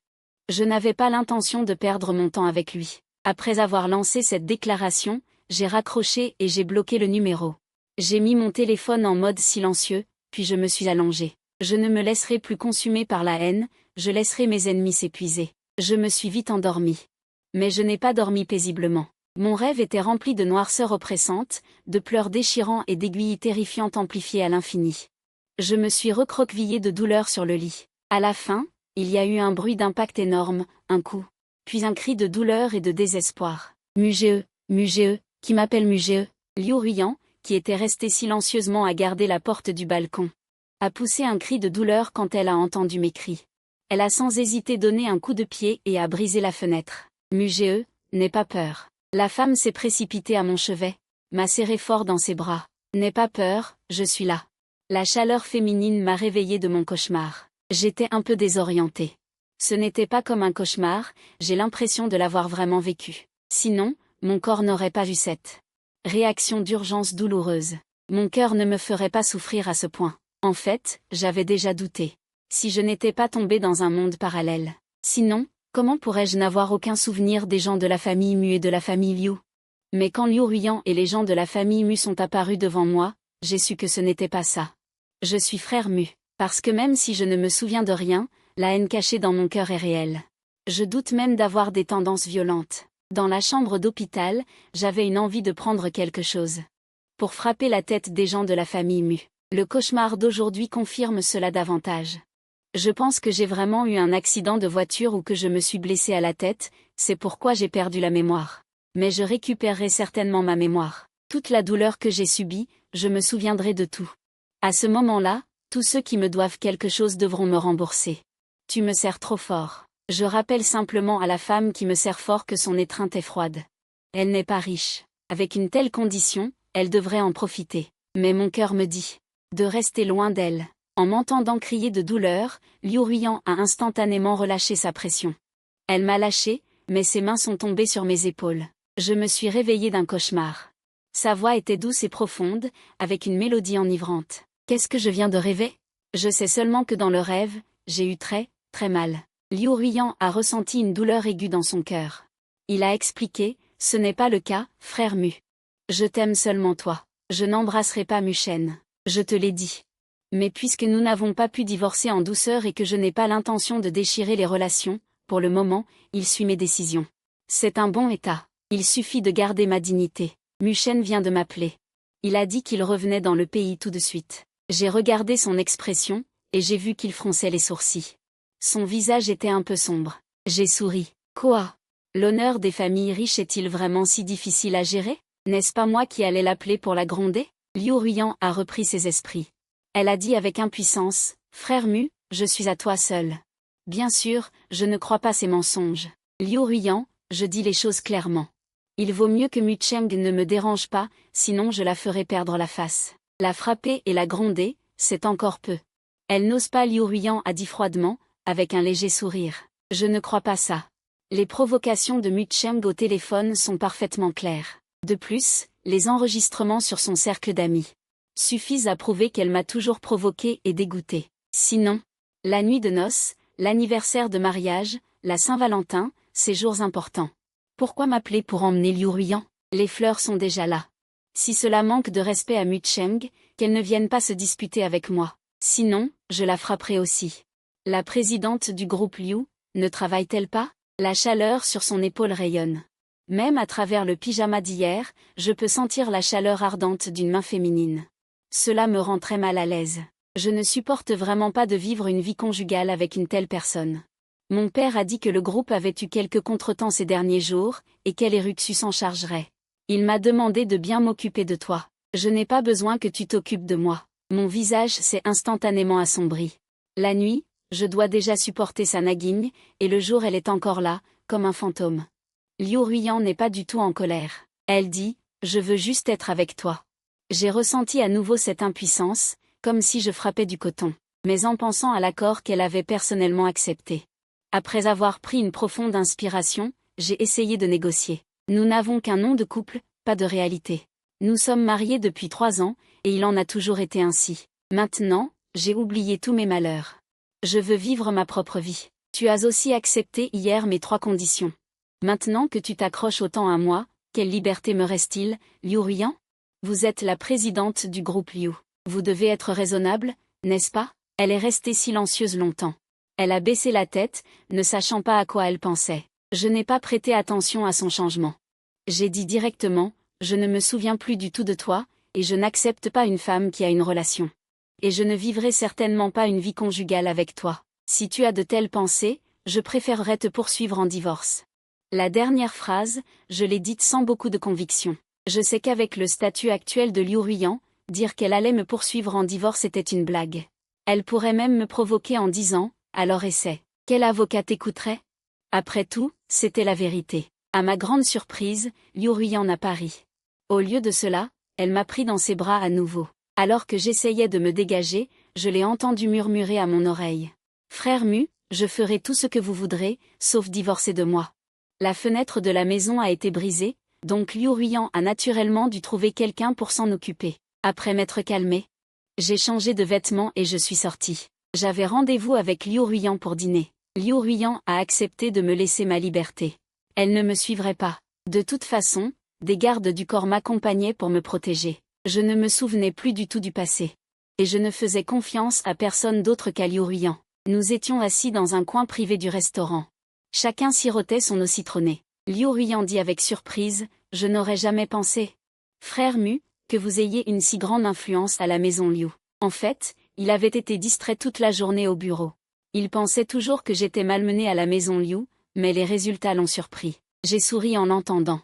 Je n'avais pas l'intention de perdre mon temps avec lui. Après avoir lancé cette déclaration, j'ai raccroché et j'ai bloqué le numéro. J'ai mis mon téléphone en mode silencieux, puis je me suis allongé. Je ne me laisserai plus consumer par la haine, je laisserai mes ennemis s'épuiser. Je me suis vite endormi. Mais je n'ai pas dormi paisiblement. Mon rêve était rempli de noirceur oppressante, de pleurs déchirants et d'aiguilles terrifiantes amplifiées à l'infini. Je me suis recroquevillé de douleur sur le lit. À la fin, il y a eu un bruit d'impact énorme, un coup. Puis un cri de douleur et de désespoir. Mugee, Mugee. Qui m'appelle Mugee, Liu Ruyan, qui était restée silencieusement à garder la porte du balcon, a poussé un cri de douleur quand elle a entendu mes cris. Elle a sans hésiter donné un coup de pied et a brisé la fenêtre. Mugee, n'aie pas peur. La femme s'est précipitée à mon chevet, m'a serré fort dans ses bras. N'aie pas peur, je suis là. La chaleur féminine m'a réveillée de mon cauchemar. J'étais un peu désorientée. Ce n'était pas comme un cauchemar, j'ai l'impression de l'avoir vraiment vécu. Sinon, mon corps n'aurait pas vu cette réaction d'urgence douloureuse. Mon cœur ne me ferait pas souffrir à ce point. En fait, j'avais déjà douté. Si je n'étais pas tombée dans un monde parallèle. Sinon, comment pourrais-je n'avoir aucun souvenir des gens de la famille Mu et de la famille Liu? Mais quand Liu Ruyan et les gens de la famille Mu sont apparus devant moi, j'ai su que ce n'était pas ça. Je suis frère Mu. Parce que même si je ne me souviens de rien, la haine cachée dans mon cœur est réelle. Je doute même d'avoir des tendances violentes. Dans la chambre d'hôpital, j'avais une envie de prendre quelque chose. Pour frapper la tête des gens de la famille Mu. Le cauchemar d'aujourd'hui confirme cela davantage. Je pense que j'ai vraiment eu un accident de voiture ou que je me suis blessé à la tête, c'est pourquoi j'ai perdu la mémoire. Mais je récupérerai certainement ma mémoire. Toute la douleur que j'ai subie, je me souviendrai de tout. À ce moment-là, tous ceux qui me doivent quelque chose devront me rembourser. Tu me serres trop fort. Je rappelle simplement à la femme qui me serre fort que son étreinte est froide. Elle n'est pas riche. Avec une telle condition, elle devrait en profiter. Mais mon cœur me dit de rester loin d'elle. En m'entendant crier de douleur, Liu Ruyan a instantanément relâché sa pression. Elle m'a lâché, mais ses mains sont tombées sur mes épaules. Je me suis réveillée d'un cauchemar. Sa voix était douce et profonde, avec une mélodie enivrante. Qu'est-ce que je viens de rêver? Je sais seulement que dans le rêve, j'ai eu très, très mal. Liu Ruyan a ressenti une douleur aiguë dans son cœur. Il a expliqué, ce n'est pas le cas, frère Mu. Je t'aime seulement toi. Je n'embrasserai pas Muchen. Je te l'ai dit. Mais puisque nous n'avons pas pu divorcer en douceur et que je n'ai pas l'intention de déchirer les relations, pour le moment, il suit mes décisions. C'est un bon état. Il suffit de garder ma dignité. Muchen vient de m'appeler. Il a dit qu'il revenait dans le pays tout de suite. J'ai regardé son expression, et j'ai vu qu'il fronçait les sourcils. Son visage était un peu sombre. J'ai souri. Quoi? L'honneur des familles riches est-il vraiment si difficile à gérer? N'est-ce pas moi qui allais l'appeler pour la gronder? Liu Ruyan a repris ses esprits. Elle a dit avec impuissance, frère Mu, je suis à toi seul. Bien sûr, je ne crois pas ces mensonges. Liu Ruyan, je dis les choses clairement. Il vaut mieux que Mu Cheng ne me dérange pas, sinon je la ferai perdre la face. La frapper et la gronder, c'est encore peu. Elle n'ose pas, Liu Ruyan a dit froidement, avec un léger sourire. Je ne crois pas ça. Les provocations de Mu Cheng au téléphone sont parfaitement claires. De plus, les enregistrements sur son cercle d'amis suffisent à prouver qu'elle m'a toujours provoqué et dégoûté. Sinon, la nuit de noces, l'anniversaire de mariage, la Saint-Valentin, ces jours importants. Pourquoi m'appeler pour emmener Liu Ruiyan? Les fleurs sont déjà là. Si cela manque de respect à Mu Cheng, qu'elle ne vienne pas se disputer avec moi. Sinon, je la frapperai aussi. La présidente du groupe Liu, ne travaille-t-elle pas? La chaleur sur son épaule rayonne. Même à travers le pyjama d'hier, je peux sentir la chaleur ardente d'une main féminine. Cela me rend très mal à l'aise. Je ne supporte vraiment pas de vivre une vie conjugale avec une telle personne. Mon père a dit que le groupe avait eu quelques contretemps ces derniers jours, et qu'Eleruxu s'en chargerait. Il m'a demandé de bien m'occuper de toi. Je n'ai pas besoin que tu t'occupes de moi. Mon visage s'est instantanément assombri. La nuit, je dois déjà supporter sa naguigne, et le jour elle est encore là, comme un fantôme. Liu Ruiyan n'est pas du tout en colère. Elle dit, je veux juste être avec toi. J'ai ressenti à nouveau cette impuissance, comme si je frappais du coton, mais en pensant à l'accord qu'elle avait personnellement accepté. Après avoir pris une profonde inspiration, j'ai essayé de négocier. Nous n'avons qu'un nom de couple, pas de réalité. Nous sommes mariés depuis 3 ans, et il en a toujours été ainsi. Maintenant, j'ai oublié tous mes malheurs. Je veux vivre ma propre vie. Tu as aussi accepté hier mes 3 conditions. Maintenant que tu t'accroches autant à moi, quelle liberté me reste-t-il, Liu Ruiyan? Vous êtes la présidente du groupe Liu. Vous devez être raisonnable, n'est-ce pas? Elle est restée silencieuse longtemps. Elle a baissé la tête, ne sachant pas à quoi elle pensait. Je n'ai pas prêté attention à son changement. J'ai dit directement, je ne me souviens plus du tout de toi, et je n'accepte pas une femme qui a une relation. Et je ne vivrai certainement pas une vie conjugale avec toi. Si tu as de telles pensées, je préférerais te poursuivre en divorce. La dernière phrase, je l'ai dite sans beaucoup de conviction. Je sais qu'avec le statut actuel de Liu Ruiyan, dire qu'elle allait me poursuivre en divorce était une blague. Elle pourrait même me provoquer en disant, alors essaie. Quel avocat t'écouterait? Après tout, c'était la vérité. À ma grande surprise, Liu Ruiyan n'a pas ri. Au lieu de cela, elle m'a pris dans ses bras à nouveau. Alors que j'essayais de me dégager, je l'ai entendu murmurer à mon oreille. Frère Mu, je ferai tout ce que vous voudrez, sauf divorcer de moi. La fenêtre de la maison a été brisée, donc Liu Ruiyan a naturellement dû trouver quelqu'un pour s'en occuper. Après m'être calmée, j'ai changé de vêtements et je suis sortie. J'avais rendez-vous avec Liu Ruiyan pour dîner. Liu Ruiyan a accepté de me laisser ma liberté. Elle ne me suivrait pas. De toute façon, des gardes du corps m'accompagnaient pour me protéger. Je ne me souvenais plus du tout du passé. Et je ne faisais confiance à personne d'autre qu'à Liu Ruiyan. Nous étions assis dans un coin privé du restaurant. Chacun sirotait son eau citronnée. Liu Ruiyan dit avec surprise, je n'aurais jamais pensé. Frère Mu, que vous ayez une si grande influence à la maison Liu. En fait, il avait été distrait toute la journée au bureau. Il pensait toujours que j'étais malmenée à la maison Liu, mais les résultats l'ont surpris. J'ai souri en l'entendant.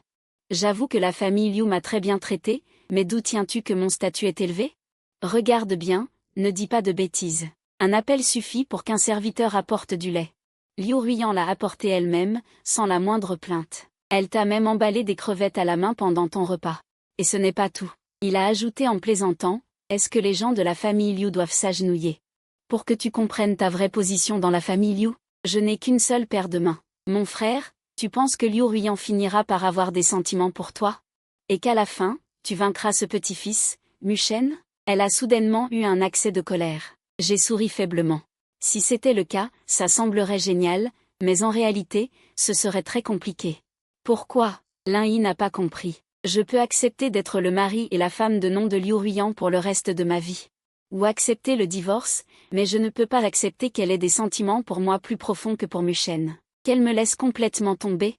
J'avoue que la famille Liu m'a très bien traitée, mais d'où tiens-tu que mon statut est élevé? Regarde bien, ne dis pas de bêtises. Un appel suffit pour qu'un serviteur apporte du lait. Liu Ruiyan l'a apporté elle-même, sans la moindre plainte. Elle t'a même emballé des crevettes à la main pendant ton repas. Et ce n'est pas tout. Il a ajouté en plaisantant, est-ce que les gens de la famille Liu doivent s'agenouiller? Pour que tu comprennes ta vraie position dans la famille Liu, je n'ai qu'une seule paire de mains. Mon frère, tu penses que Liu Ruiyan finira par avoir des sentiments pour toi? Et qu'à la fin, tu vaincras ce petit-fils, Mu Shen? Elle a soudainement eu un accès de colère. J'ai souri faiblement. Si c'était le cas, ça semblerait génial, mais en réalité, ce serait très compliqué. Pourquoi? Lin Yi n'a pas compris. Je peux accepter d'être le mari et la femme de nom de Liu Ruiyan pour le reste de ma vie. Ou accepter le divorce, mais je ne peux pas accepter qu'elle ait des sentiments pour moi plus profonds que pour Mu Shen. Qu'elle me laisse complètement tomber.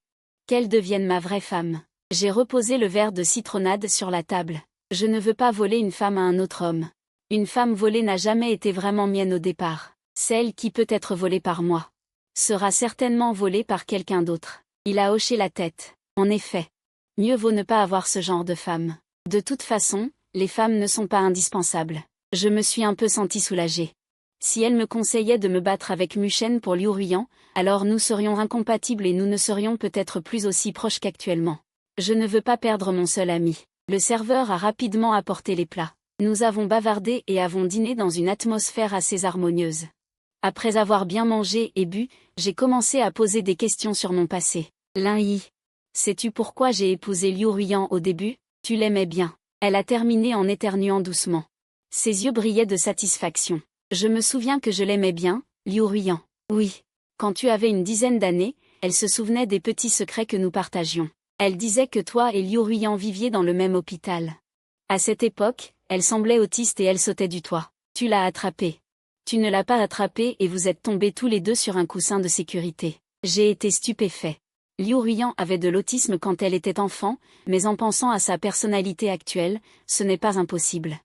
Qu'elle devienne ma vraie femme. J'ai reposé le verre de citronnade sur la table. Je ne veux pas voler une femme à un autre homme. Une femme volée n'a jamais été vraiment mienne au départ. Celle qui peut être volée par moi sera certainement volée par quelqu'un d'autre. Il a hoché la tête. En effet. Mieux vaut ne pas avoir ce genre de femme. De toute façon, les femmes ne sont pas indispensables. Je me suis un peu sentie soulagée. Si elle me conseillait de me battre avec Mu Shen pour Liu Ruiyan, alors nous serions incompatibles et nous ne serions peut-être plus aussi proches qu'actuellement. Je ne veux pas perdre mon seul ami. Le serveur a rapidement apporté les plats. Nous avons bavardé et avons dîné dans une atmosphère assez harmonieuse. Après avoir bien mangé et bu, j'ai commencé à poser des questions sur mon passé. Lin Yi. Sais-tu pourquoi j'ai épousé Liu Ruiyan au début? Tu l'aimais bien. Elle a terminé en éternuant doucement. Ses yeux brillaient de satisfaction. Je me souviens que je l'aimais bien, Liu Ruiyan. Oui. Quand tu avais une dizaine d'années, elle se souvenait des petits secrets que nous partagions. Elle disait que toi et Liu Ruiyan viviez dans le même hôpital. À cette époque, elle semblait autiste et elle sautait du toit. Tu l'as attrapée. Tu ne l'as pas attrapée et vous êtes tombés tous les deux sur un coussin de sécurité. J'ai été stupéfait. Liu Ruiyan avait de l'autisme quand elle était enfant, mais en pensant à sa personnalité actuelle, ce n'est pas impossible.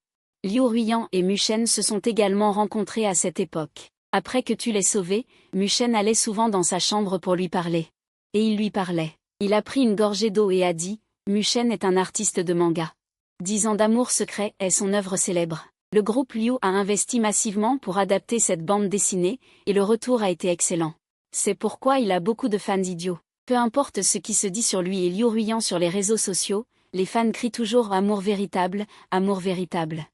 Liu Ruiyan et Mushen se sont également rencontrés à cette époque. Après que tu l'aies sauvé, Mushen allait souvent dans sa chambre pour lui parler. Et il lui parlait. Il a pris une gorgée d'eau et a dit, Mushen est un artiste de manga. 10 ans d'amour secret est son œuvre célèbre. Le groupe Liu a investi massivement pour adapter cette bande dessinée, et le retour a été excellent. C'est pourquoi il a beaucoup de fans idiots. Peu importe ce qui se dit sur lui et Liu Ruiyan sur les réseaux sociaux, les fans crient toujours amour véritable, amour véritable.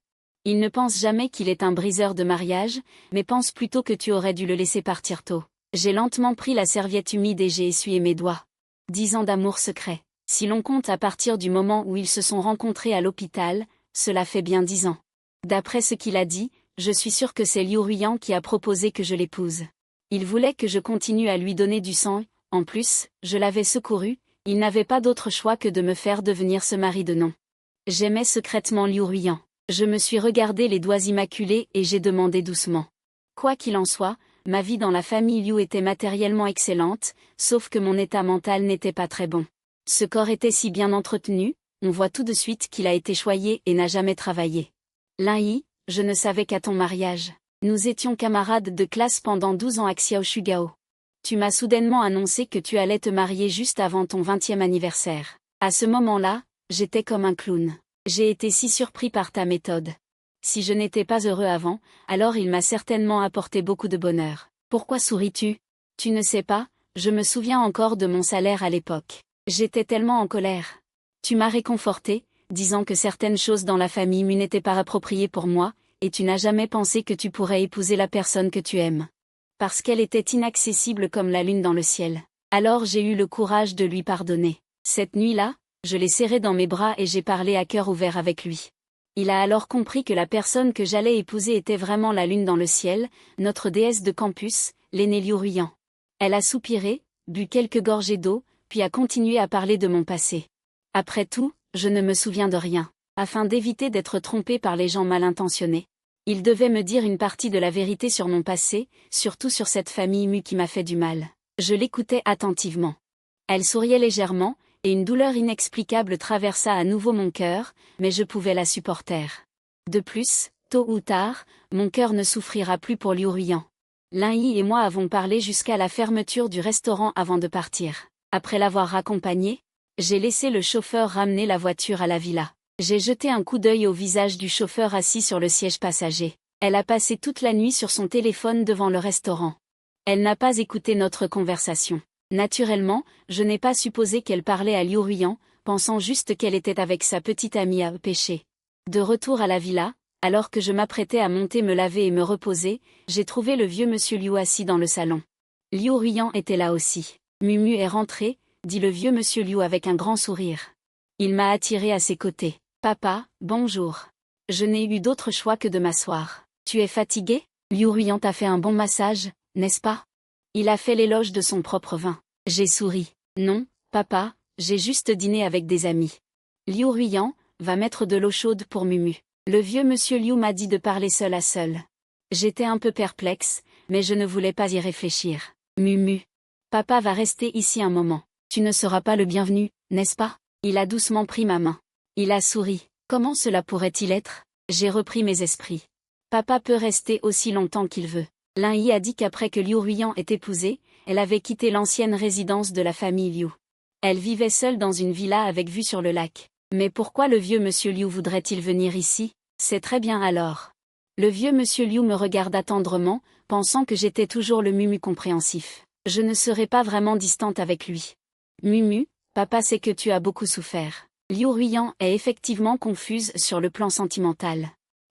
Ils ne pensent jamais qu'il est un briseur de mariage, mais pensent plutôt que tu aurais dû le laisser partir tôt. J'ai lentement pris la serviette humide et j'ai essuyé mes doigts. 10 ans d'amour secret. Si l'on compte à partir du moment où ils se sont rencontrés à l'hôpital, cela fait bien 10 ans. D'après ce qu'il a dit, je suis sûre que c'est Liu Ruiyan qui a proposé que je l'épouse. Il voulait que je continue à lui donner du sang, en plus, je l'avais secouru, il n'avait pas d'autre choix que de me faire devenir ce mari de nom. J'aimais secrètement Liu Ruiyan. Je me suis regardé les doigts immaculés et j'ai demandé doucement. Quoi qu'il en soit, ma vie dans la famille Liu était matériellement excellente, sauf que mon état mental n'était pas très bon. Ce corps était si bien entretenu, on voit tout de suite qu'il a été choyé et n'a jamais travaillé. Lin-Yi, je ne savais qu'à ton mariage. Nous étions camarades de classe pendant 12 ans à Xiaoshugao. Tu m'as soudainement annoncé que tu allais te marier juste avant ton 20e anniversaire. À ce moment-là, j'étais comme un clown. J'ai été si surpris par ta méthode. Si je n'étais pas heureux avant, alors il m'a certainement apporté beaucoup de bonheur. Pourquoi souris-tu? Tu ne sais pas, je me souviens encore de mon salaire à l'époque. J'étais tellement en colère. Tu m'as réconforté, disant que certaines choses dans la famille Mu n'étaient pas appropriées pour moi, et tu n'as jamais pensé que tu pourrais épouser la personne que tu aimes. Parce qu'elle était inaccessible comme la lune dans le ciel. Alors j'ai eu le courage de lui pardonner. Cette nuit-là, je l'ai serré dans mes bras et j'ai parlé à cœur ouvert avec lui. Il a alors compris que la personne que j'allais épouser était vraiment la lune dans le ciel, notre déesse de campus, l'aînée Liu Ruiyan. Elle a soupiré, bu quelques gorgées d'eau, puis a continué à parler de mon passé. Après tout, je ne me souviens de rien. Afin d'éviter d'être trompé par les gens mal intentionnés, il devait me dire une partie de la vérité sur mon passé, surtout sur cette famille Mu qui m'a fait du mal. Je l'écoutais attentivement. Elle souriait légèrement, et une douleur inexplicable traversa à nouveau mon cœur, mais je pouvais la supporter. De plus, tôt ou tard, mon cœur ne souffrira plus pour Liu Ruiyan. Lin-Yi et moi avons parlé jusqu'à la fermeture du restaurant avant de partir. Après l'avoir raccompagné, j'ai laissé le chauffeur ramener la voiture à la villa. J'ai jeté un coup d'œil au visage du chauffeur assis sur le siège passager. Elle a passé toute la nuit sur son téléphone devant le restaurant. Elle n'a pas écouté notre conversation. Naturellement, je n'ai pas supposé qu'elle parlait à Liu Ruiyan, pensant juste qu'elle était avec sa petite amie à pêcher. De retour à la villa, alors que je m'apprêtais à monter me laver et me reposer, j'ai trouvé le vieux monsieur Liu assis dans le salon. Liu Ruiyan était là aussi. Mumu est rentré, dit le vieux monsieur Liu avec un grand sourire. Il m'a attiré à ses côtés. Papa, bonjour. Je n'ai eu d'autre choix que de m'asseoir. Tu es fatigué? Liu Ruiyan t'a fait un bon massage, n'est-ce pas? Il a fait l'éloge de son propre vin. J'ai souri. Non, papa, j'ai juste dîné avec des amis. Liu Ruiyan, va mettre de l'eau chaude pour Mumu. Le vieux monsieur Liu m'a dit de parler seul à seul. J'étais un peu perplexe, mais je ne voulais pas y réfléchir. Mumu. Papa va rester ici un moment. Tu ne seras pas le bienvenu, n'est-ce pas? Il a doucement pris ma main. Il a souri. Comment cela pourrait-il être? J'ai repris mes esprits. Papa peut rester aussi longtemps qu'il veut. Lin-Yi a dit qu'après que Liu Ruiyan ait épousé, elle avait quitté l'ancienne résidence de la famille Liu. Elle vivait seule dans une villa avec vue sur le lac. Mais pourquoi le vieux monsieur Liu voudrait-il venir ici? C'est très bien alors. Le vieux monsieur Liu me regarda tendrement, pensant que j'étais toujours le Mumu compréhensif. Je ne serais pas vraiment distante avec lui. Mumu, papa sait que tu as beaucoup souffert. Liu Ruiyan est effectivement confuse sur le plan sentimental.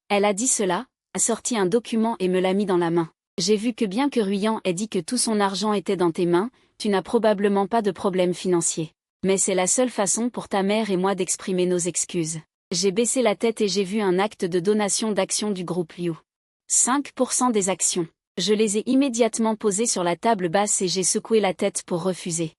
Elle a dit cela, a sorti un document et me l'a mis dans la main. J'ai vu que bien que Ruiyan ait dit que tout son argent était dans tes mains, tu n'as probablement pas de problème financier. Mais c'est la seule façon pour ta mère et moi d'exprimer nos excuses. J'ai baissé la tête et j'ai vu un acte de donation d'actions du groupe Liu. 5% des actions. Je les ai immédiatement posés sur la table basse et j'ai secoué la tête pour refuser.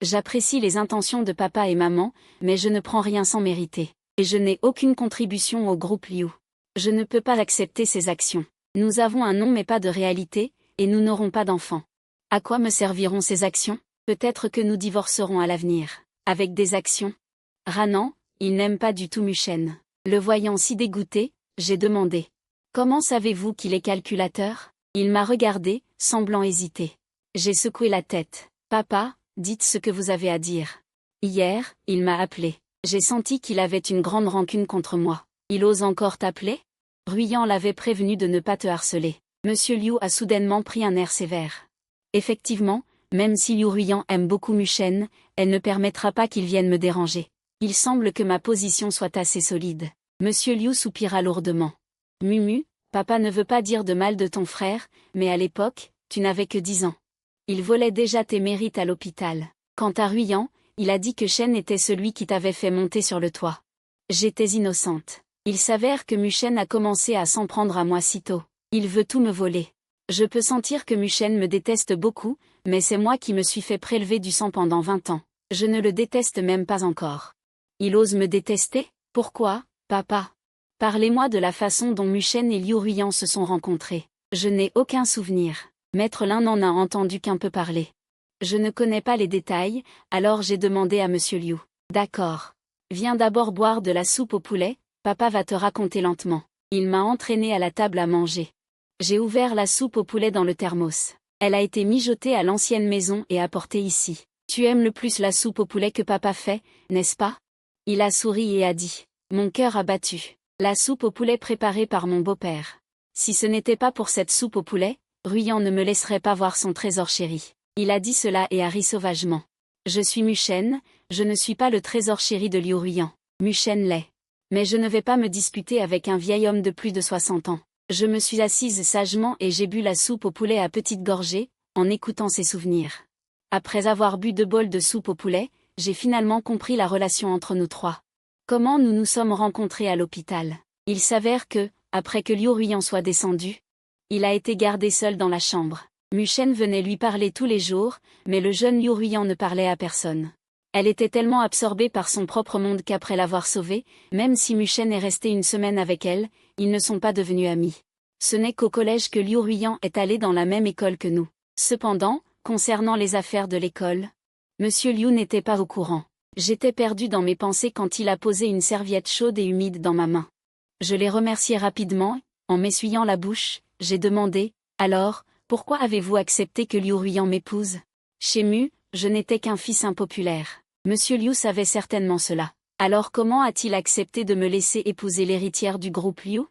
J'apprécie les intentions de papa et maman, mais je ne prends rien sans mériter. Et je n'ai aucune contribution au groupe Liu. Je ne peux pas accepter ces actions. Nous avons un nom mais pas de réalité, et nous n'aurons pas d'enfants. À quoi me serviront ces actions? Peut-être que nous divorcerons à l'avenir. Avec des actions? Ranan, il n'aime pas du tout Muchen. Le voyant si dégoûté, j'ai demandé. Comment savez-vous qu'il est calculateur? Il m'a regardé, semblant hésiter. J'ai secoué la tête. Papa, dites ce que vous avez à dire. Hier, il m'a appelé. J'ai senti qu'il avait une grande rancune contre moi. Il ose encore t'appeler? Ruyant l'avait prévenu de ne pas te harceler. Monsieur Liu a soudainement pris un air sévère. Effectivement, même si Liu Ruyant aime beaucoup Muchen, elle ne permettra pas qu'il vienne me déranger. Il semble que ma position soit assez solide. Monsieur Liu soupira lourdement. Mumu, papa ne veut pas dire de mal de ton frère, mais à l'époque, tu n'avais que 10 ans. Il volait déjà tes mérites à l'hôpital. Quant à Ruyant, il a dit que Shen était celui qui t'avait fait monter sur le toit. J'étais innocente. Il s'avère que Muchen a commencé à s'en prendre à moi si tôt. Il veut tout me voler. Je peux sentir que Muchen me déteste beaucoup, mais c'est moi qui me suis fait prélever du sang pendant 20 ans. Je ne le déteste même pas encore. Il ose me détester? Pourquoi, papa? Parlez-moi de la façon dont Muchen et Liu Ruyant se sont rencontrés. Je n'ai aucun souvenir. Maître Lin n'en a entendu qu'un peu parler. Je ne connais pas les détails, alors j'ai demandé à Monsieur Liu. D'accord. Viens d'abord boire de la soupe au poulet, papa va te raconter lentement. Il m'a entraîné à la table à manger. J'ai ouvert la soupe au poulet dans le thermos. Elle a été mijotée à l'ancienne maison et apportée ici. Tu aimes le plus la soupe au poulet que papa fait, n'est-ce pas? Il a souri et a dit. Mon cœur a battu. La soupe au poulet préparée par mon beau-père. Si ce n'était pas pour cette soupe au poulet, Ruyant ne me laisserait pas voir son trésor chéri. Il a dit cela et a ri sauvagement. Je suis Muchen, je ne suis pas le trésor chéri de Liu Ruyant. Muchen l'est. Mais je ne vais pas me disputer avec un vieil homme de plus de 60 ans. Je me suis assise sagement et j'ai bu la soupe au poulet à petites gorgées, en écoutant ses souvenirs. Après avoir bu 2 bols de soupe au poulet, j'ai finalement compris la relation entre nous trois. Comment nous nous sommes rencontrés à l'hôpital. Il s'avère que, après que Liu Ruyant soit descendu, il a été gardé seul dans la chambre. Muchen venait lui parler tous les jours, mais le jeune Liu Ruyant ne parlait à personne. Elle était tellement absorbée par son propre monde qu'après l'avoir sauvée, même si Muchen est resté une semaine avec elle, ils ne sont pas devenus amis. Ce n'est qu'au collège que Liu Ruyant est allé dans la même école que nous. Cependant, concernant les affaires de l'école, Monsieur Liu n'était pas au courant. J'étais perdue dans mes pensées quand il a posé une serviette chaude et humide dans ma main. Je l'ai remercié rapidement, en m'essuyant la bouche, j'ai demandé, alors, pourquoi avez-vous accepté que Liu Ruyant m'épouse? Chez Mu, je n'étais qu'un fils impopulaire. Monsieur Liu savait certainement cela. Alors comment a-t-il accepté de me laisser épouser l'héritière du groupe Liu?